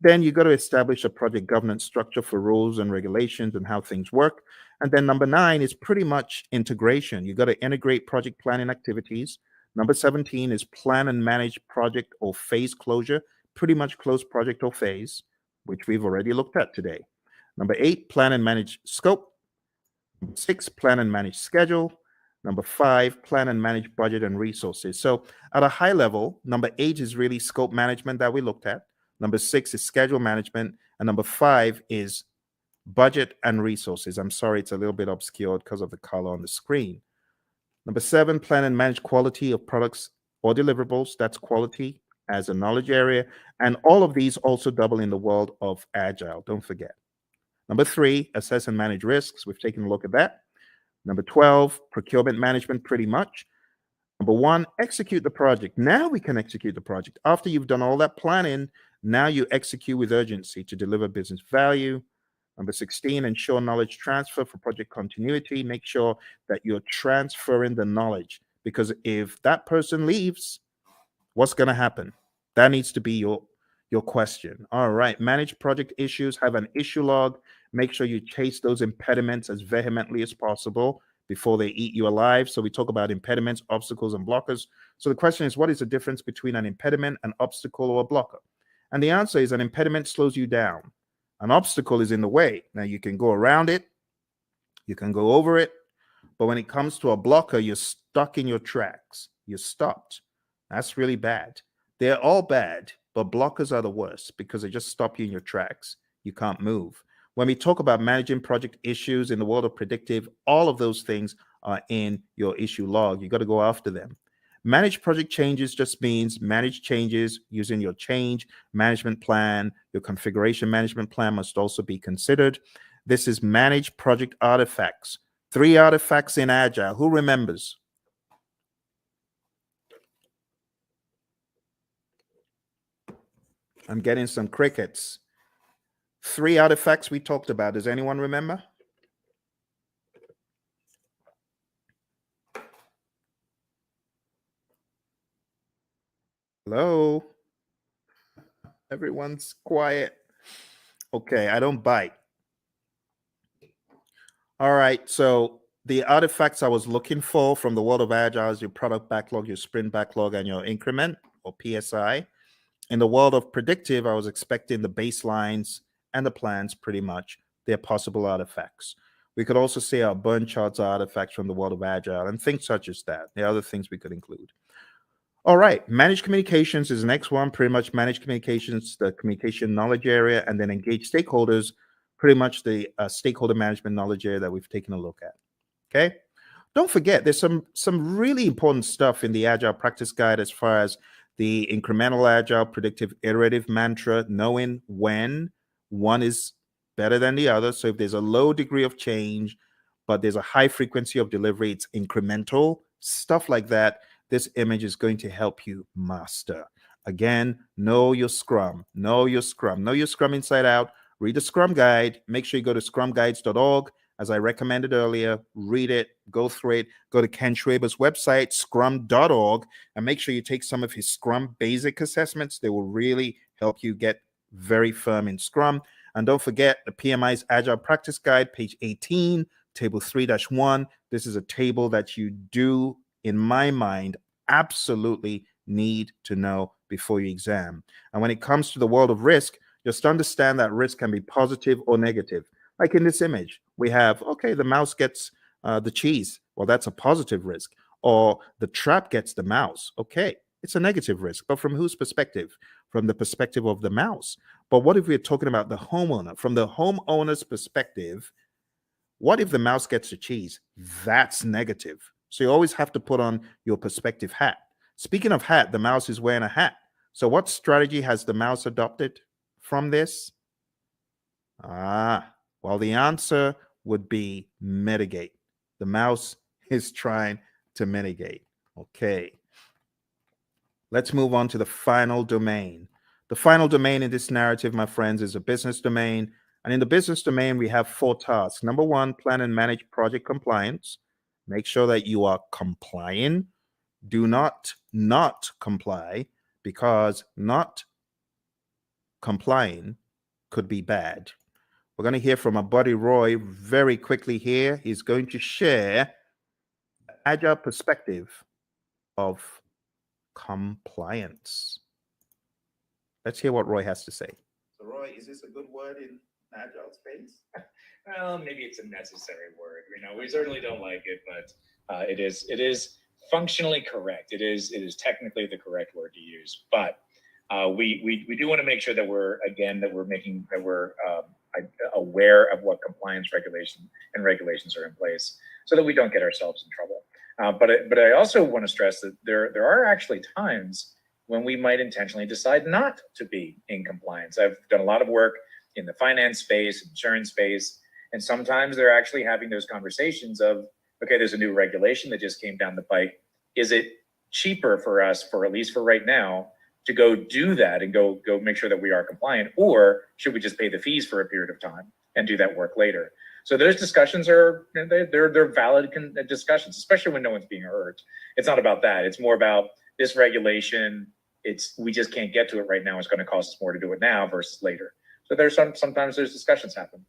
[SPEAKER 1] Then you got to establish a project governance structure for rules and regulations and how things work. And then number 9 is pretty much integration. You got to integrate project planning activities. Number 17 is plan and manage project or phase closure, pretty much close project or phase, which we've already looked at today. Number 8, plan and manage scope. Number 6, plan and manage schedule. Number 5, plan and manage budget and resources. So at a high level, number 8 is really scope management that we looked at. Number 6 is schedule management. And number 5 is budget and resources. I'm sorry, it's a little bit obscured because of the color on the screen. Number 7, plan and manage quality of products or deliverables. That's quality as a knowledge area. And all of these also double in the world of Agile. Don't forget. Number 3, assess and manage risks. We've taken a look at that. Number 12, procurement management, pretty much. Number 1, execute the project. Now we can execute the project. After you've done all that planning, now you execute with urgency to deliver business value. Number 16, ensure knowledge transfer for project continuity. Make sure that you're transferring the knowledge, because if that person leaves, what's going to happen? That needs to be your question. All right, manage project issues, have an issue log. Make sure you chase those impediments as vehemently as possible before they eat you alive. So we talk about impediments, obstacles, and blockers. So the question is, what is the difference between an impediment, an obstacle, or a blocker? And the answer is an impediment slows you down. An obstacle is in the way. Now you can go around it, you can go over it, but when it comes to a blocker, you're stuck in your tracks. You're stopped. That's really bad. They're all bad, but blockers are the worst because they just stop you in your tracks. You can't move. When we talk about managing project issues in the world of predictive, all of those things are in your issue log. You got to go after them. Manage project changes just means manage changes using your change management plan. Your configuration management plan must also be considered. This is manage project artifacts. 3 artifacts in Agile. Who remembers? I'm getting some crickets. 3 artifacts we talked about. Does anyone remember? Hello? Everyone's quiet. Okay, I don't bite. All right, so the artifacts I was looking for from the world of Agile is your product backlog, your sprint backlog, and your increment or PSI. In the world of predictive, I was expecting the baselines and the plans pretty much. They're possible artifacts. We could also say our burn charts are artifacts from the world of Agile and things such as that. There are other things we could include. All right, managed communications is the next one. Pretty much managed communications, the communication knowledge area, and then engage stakeholders pretty much the stakeholder management knowledge area that we've taken a look at. Okay. Don't forget, there's some really important stuff in the Agile Practice Guide as far as the incremental Agile predictive iterative mantra, knowing when one is better than the other. So if there's a low degree of change, but there's a high frequency of delivery, it's incremental, stuff like that. This image is going to help you master. Again, know your Scrum, know your Scrum, know your Scrum inside out. Read the Scrum Guide. Make sure you go to scrumguides.org. As I recommended earlier, read it, go through it, go to Ken Schwaber's website, scrum.org, and make sure you take some of his Scrum basic assessments. They will really help you get very firm in Scrum. And don't forget the PMI's Agile Practice Guide, page 18, table 3-1. This is a table that you do, in my mind, absolutely need to know before your exam. And when it comes to the world of risk, just understand that risk can be positive or negative. Like in this image, we have, okay, the mouse gets the cheese. Well, that's a positive risk. Or the trap gets the mouse. Okay, it's a negative risk. But from whose perspective? From the perspective of the mouse. But what if we're talking about the homeowner? From the homeowner's perspective, what if the mouse gets the cheese? That's negative. So you always have to put on your perspective hat. Speaking of hat, the mouse is wearing a hat. So what strategy has the mouse adopted from this? Well, the answer would be mitigate. The mouse is trying to mitigate. Okay. Let's move on to the final domain. The final domain in this narrative, my friends, is a business domain. And in the business domain, we have 4 tasks. Number 1, plan and manage project compliance. Make sure that you are complying. Do not comply, because not complying could be bad. We're going to hear from our buddy Roy very quickly here. He's going to share an Agile perspective of compliance. Let's hear what Roy has to say. So Roy, is this a good word in Agile space?
[SPEAKER 2] Well, maybe it's a necessary word. We certainly don't like it, but it is functionally correct. It is technically the correct word to use. But we do want to make sure that we're aware of what compliance regulations are in place, so that we don't get ourselves in trouble. But I also want to stress that there are actually times when we might intentionally decide not to be in compliance. I've done a lot of work in the finance space, insurance space, and sometimes they're actually having those conversations of, okay, there's a new regulation that just came down the pike. Is it cheaper for us, for at least for right now, to go do that and go make sure that we are compliant, or should we just pay the fees for a period of time and do that work later? So those discussions they're valid discussions, especially when no one's being hurt. It's not about that. It's more about this regulation. We just can't get to it right now. It's going to cost us more to do it now versus later. So there's sometimes those discussions happen,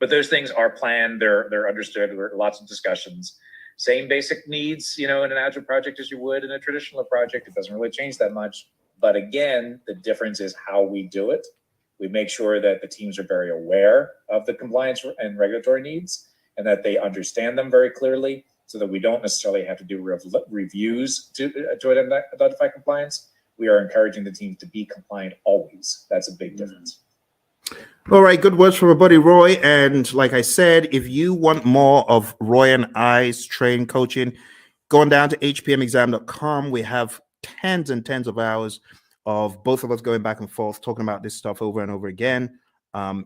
[SPEAKER 2] but those things are planned. They're understood. There are lots of discussions. Same basic needs, in an Agile project as you would in a traditional project. It doesn't really change that much. But again, the difference is how we do it. We make sure that the teams are very aware of the compliance and regulatory needs, and that they understand them very clearly, so that we don't necessarily have to do reviews to identify compliance. We are encouraging the teams to be compliant always. That's a big difference.
[SPEAKER 1] All right, good words from our buddy Roy. And like I said, if you want more of Roy and I's training coaching, going down to hpmexam.com, we have tens and tens of hours of both of us going back and forth talking about this stuff over and over again.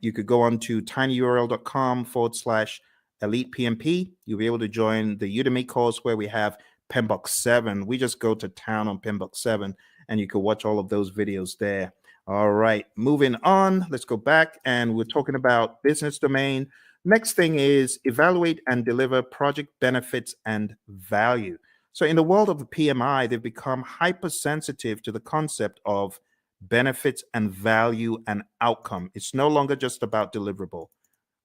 [SPEAKER 1] You could go on to tinyurl.com/elite PMP. You'll be able to join the Udemy course where we have PMBOK 7. We just go to town on PMBOK 7, and you can watch all of those videos there. All right, moving on. Let's go back, and we're talking about business domain. Next thing is evaluate and deliver project benefits and value. So in the world of the PMI, they've become hypersensitive to the concept of benefits and value and outcome. It's no longer just about deliverable.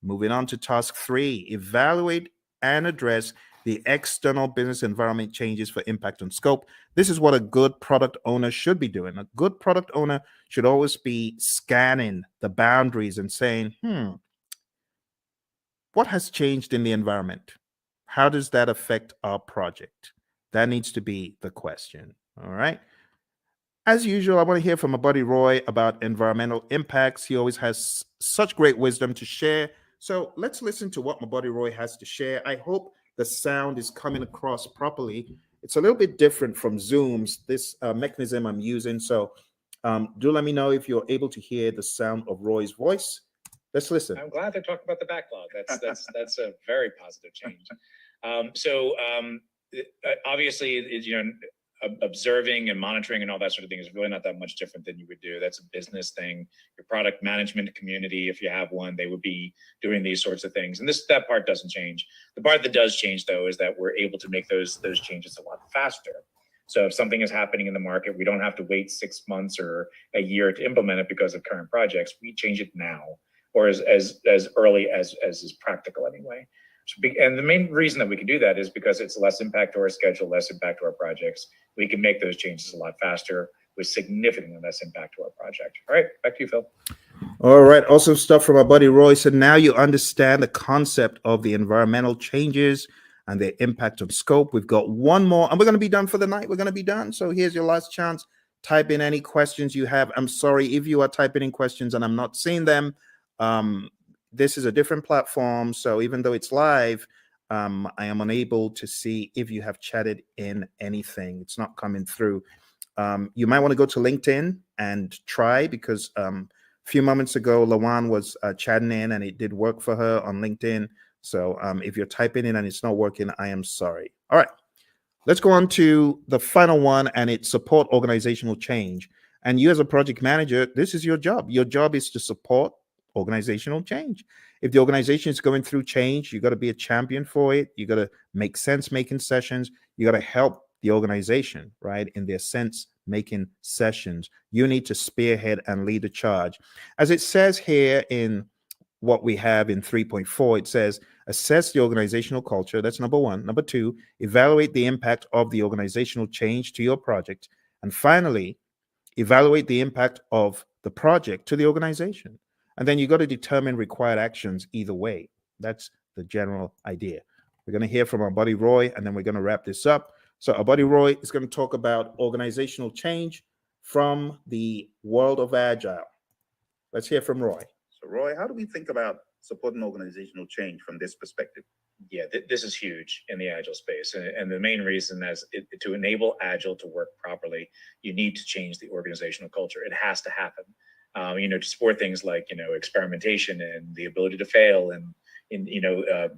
[SPEAKER 1] Moving on to task 3, evaluate and address the external business environment changes for impact on scope. This is what a good product owner should be doing. A good product owner should always be scanning the boundaries and saying, what has changed in the environment? How does that affect our project? That needs to be the question. All right. As usual, I want to hear from my buddy Roy about environmental impacts. He always has such great wisdom to share. So let's listen to what my buddy Roy has to share. I hope the sound is coming across properly. It's a little bit different from Zoom's, this mechanism I'm using. So do let me know if you're able to hear the sound of Roy's voice. Let's listen.
[SPEAKER 2] I'm glad they're talking about the backlog. That's a very positive change. Obviously, observing and monitoring and all that sort of thing is really not that much different than you would do. That's a business thing. Your product management community, if you have one, they would be doing these sorts of things. And that part doesn't change. The part that does change, though, is that we're able to make those changes a lot faster. So if something is happening in the market, we don't have to wait 6 months or a year to implement it because of current projects. We change it now, or as early as is practical anyway. And the main reason that we can do that is because it's less impact to our schedule, less impact to our projects. We can make those changes a lot faster with significantly less impact to our project. All right, back to you, Phil.
[SPEAKER 1] All right, awesome stuff from our buddy Roy. So now you understand the concept of the environmental changes and their impact on scope. We've got one more, and we're going to be done for the night. We're going to be done. So here's your last chance. Type in any questions you have. I'm sorry if you are typing in questions and I'm not seeing them. This is a different platform, so even though it's live, I am unable to see if you have chatted in anything. It's not coming through. You might want to go to LinkedIn and try, because a few moments ago, Lawan was chatting in and it did work for her on LinkedIn. So if you're typing in and it's not working, I am sorry. All right, let's go on to the final one, and it's support organizational change. And you as a project manager, this is your job. Your job is to support organizational change. If the organization is going through change, you got to be a champion for it. You got to make sense making sessions. You got to help the organization, right, in their sense making sessions. You need to spearhead and lead the charge. As it says here in what we have in 3.4, it says assess the organizational culture. That's number one. Number two, evaluate the impact of the organizational change to your project. And finally, evaluate the impact of the project to the organization. And then you got to determine required actions either way. That's the general idea. We're going to hear from our buddy Roy, and then we're going to wrap this up. So our buddy Roy is going to talk about organizational change from the world of Agile. Let's hear from Roy.
[SPEAKER 3] So Roy, how do we think about supporting organizational change from this perspective?
[SPEAKER 2] Yeah, this is huge in the Agile space. And the main reason is to enable Agile to work properly, you need to change the organizational culture. It has to happen. To support things like, experimentation and the ability to fail and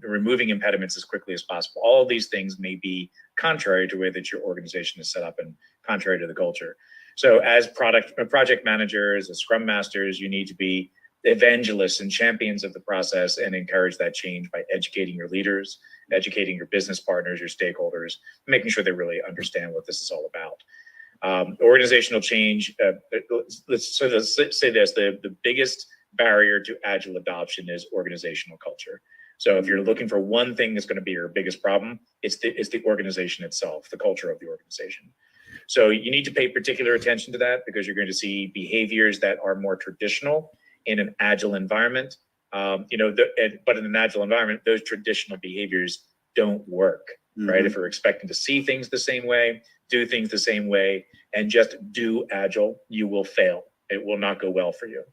[SPEAKER 2] removing impediments as quickly as possible. All of these things may be contrary to the way that your organization is set up and contrary to the culture. So as project managers, as scrum masters, you need to be evangelists and champions of the process and encourage that change by educating your leaders, educating your business partners, your stakeholders, making sure they really understand what this is all about. Organizational change, let's say this, the biggest barrier to Agile adoption is organizational culture. So if you're looking for one thing that's going to be your biggest problem, it's the organization itself, the culture of the organization. So you need to pay particular attention to that, because you're going to see behaviors that are more traditional in an Agile environment. But in an Agile environment, those traditional behaviors don't work, right? If you're expecting to see things the same way, do things the same way, and just do Agile, you will fail. It will not go well for you.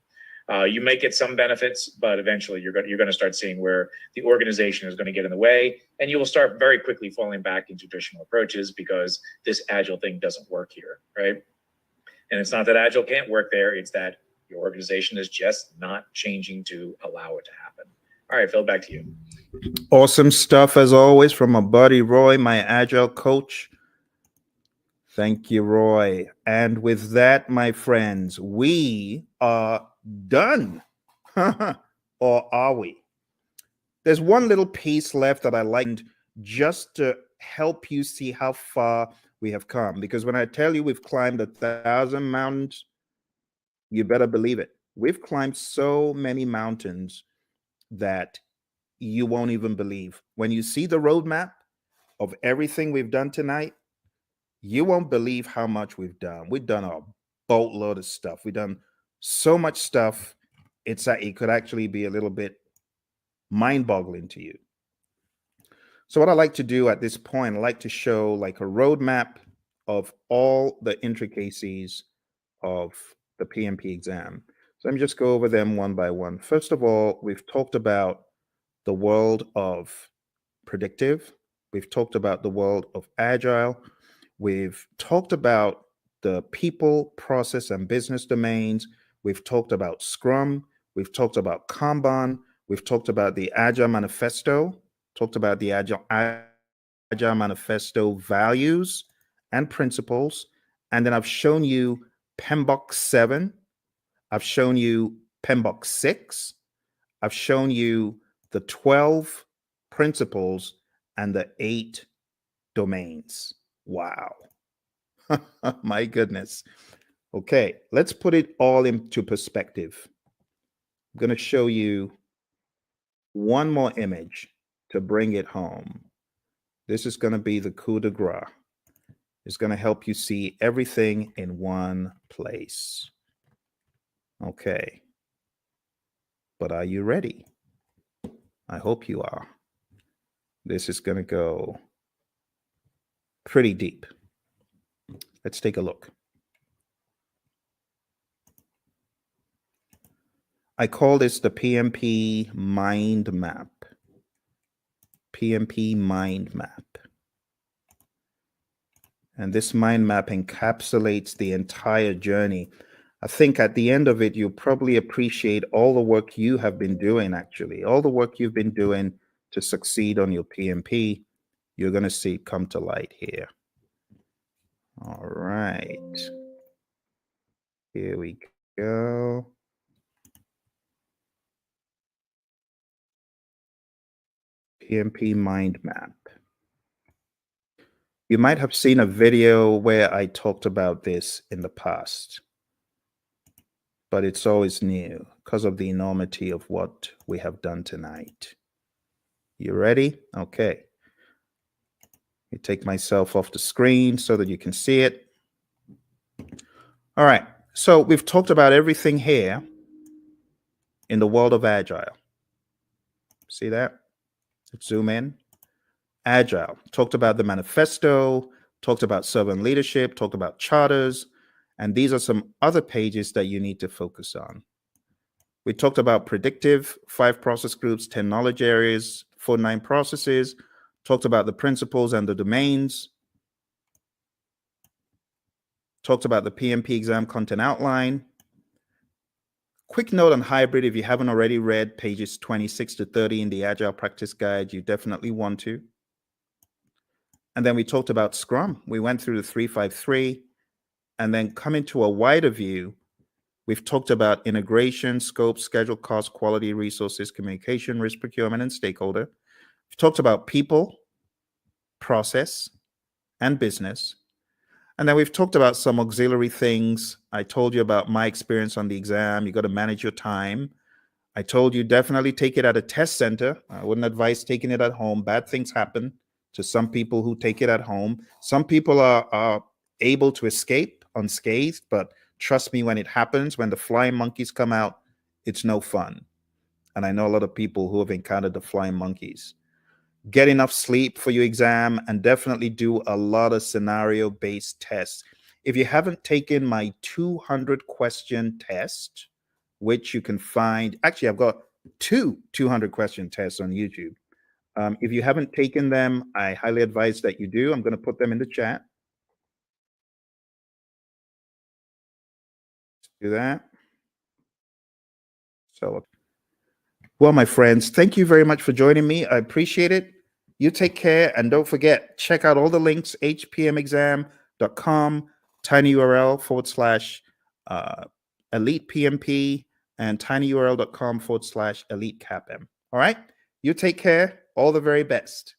[SPEAKER 2] You may get some benefits, but eventually you're going to start seeing where the organization is going to get in the way, and you will start very quickly falling back into traditional approaches because this Agile thing doesn't work here, right? And it's not that Agile can't work there, it's that your organization is just not changing to allow it to happen. All right, Phil, back to you.
[SPEAKER 1] Awesome stuff as always from my buddy Roy, my Agile coach. Thank you, Roy. And with that, my friends, we are done. Or are we? There's one little piece left that I like just to help you see how far we have come. Because when I tell you we've climbed 1,000 mountains, you better believe it. We've climbed so many mountains that you won't even believe. When you see the roadmap of everything we've done tonight, you won't believe how much we've done. We've done a boatload of stuff. We've done so much stuff. It could actually be a little bit mind-boggling to you. So what I like to do at this point, I like to show like a roadmap of all the intricacies of the PMP exam. So let me just go over them one by one. First of all, we've talked about the world of predictive. We've talked about the world of agile. We've talked about the people, process, and business domains. We've talked about Scrum. We've talked about Kanban. We've talked about the Agile Manifesto, talked about the Agile Manifesto values and principles. And then I've shown you PMBOK 7. I've shown you PMBOK 6. I've shown you the 12 principles and the 8 domains. Wow. My goodness. Okay, let's put it all into perspective. I'm going to show you one more image to bring it home. This is going to be the coup de grace. It's going to help you see everything in one place. Okay. But are you ready? I hope you are. This is going to go pretty deep. Let's take a look. I call this the PMP mind map. PMP mind map. And this mind map encapsulates the entire journey. I think at the end of it, you'll probably appreciate all the work you have been doing, actually. All the work you've been doing to succeed on your PMP, you're going to see it come to light here. All right. Here we go. PMP mind map. You might have seen a video where I talked about this in the past, but it's always new because of the enormity of what we have done tonight. You ready? Okay. You take myself off the screen so that you can see it. All right. So we've talked about everything here in the world of Agile. See that? Let's zoom in. Agile. Talked about the manifesto, talked about servant leadership, talked about charters, and these are some other pages that you need to focus on. We talked about predictive, 5 process groups, 10 knowledge areas, 49 processes, talked about the principles and the domains, talked about the PMP exam content outline. Quick note on hybrid, if you haven't already read pages 26 to 30 in the Agile Practice Guide, you definitely want to. And then we talked about Scrum. We went through the 353, and then coming to a wider view, we've talked about integration, scope, schedule, cost, quality, resources, communication, risk, procurement, and stakeholder. We've talked about people, process, and business. And then we've talked about some auxiliary things. I told you about my experience on the exam. You got to manage your time. I told you definitely take it at a test center. I wouldn't advise taking it at home. Bad things happen to some people who take it at home. Some people are able to escape unscathed, but trust me, when it happens, when the flying monkeys come out, it's no fun. And I know a lot of people who have encountered the flying monkeys. Get enough sleep for your exam and definitely do a lot of scenario-based tests. If you haven't taken my 200 question test, which you can find, actually, I've got 200 question tests on YouTube. If you haven't taken them, I highly advise that you do. I'm going to put them in the chat. Do that. So, well, my friends, thank you very much for joining me. I appreciate it. You take care, and don't forget, check out all the links, hpmexam.com, tinyurl/elite PMP, and tinyurl.com/elite CAPM. All right? You take care. All the very best.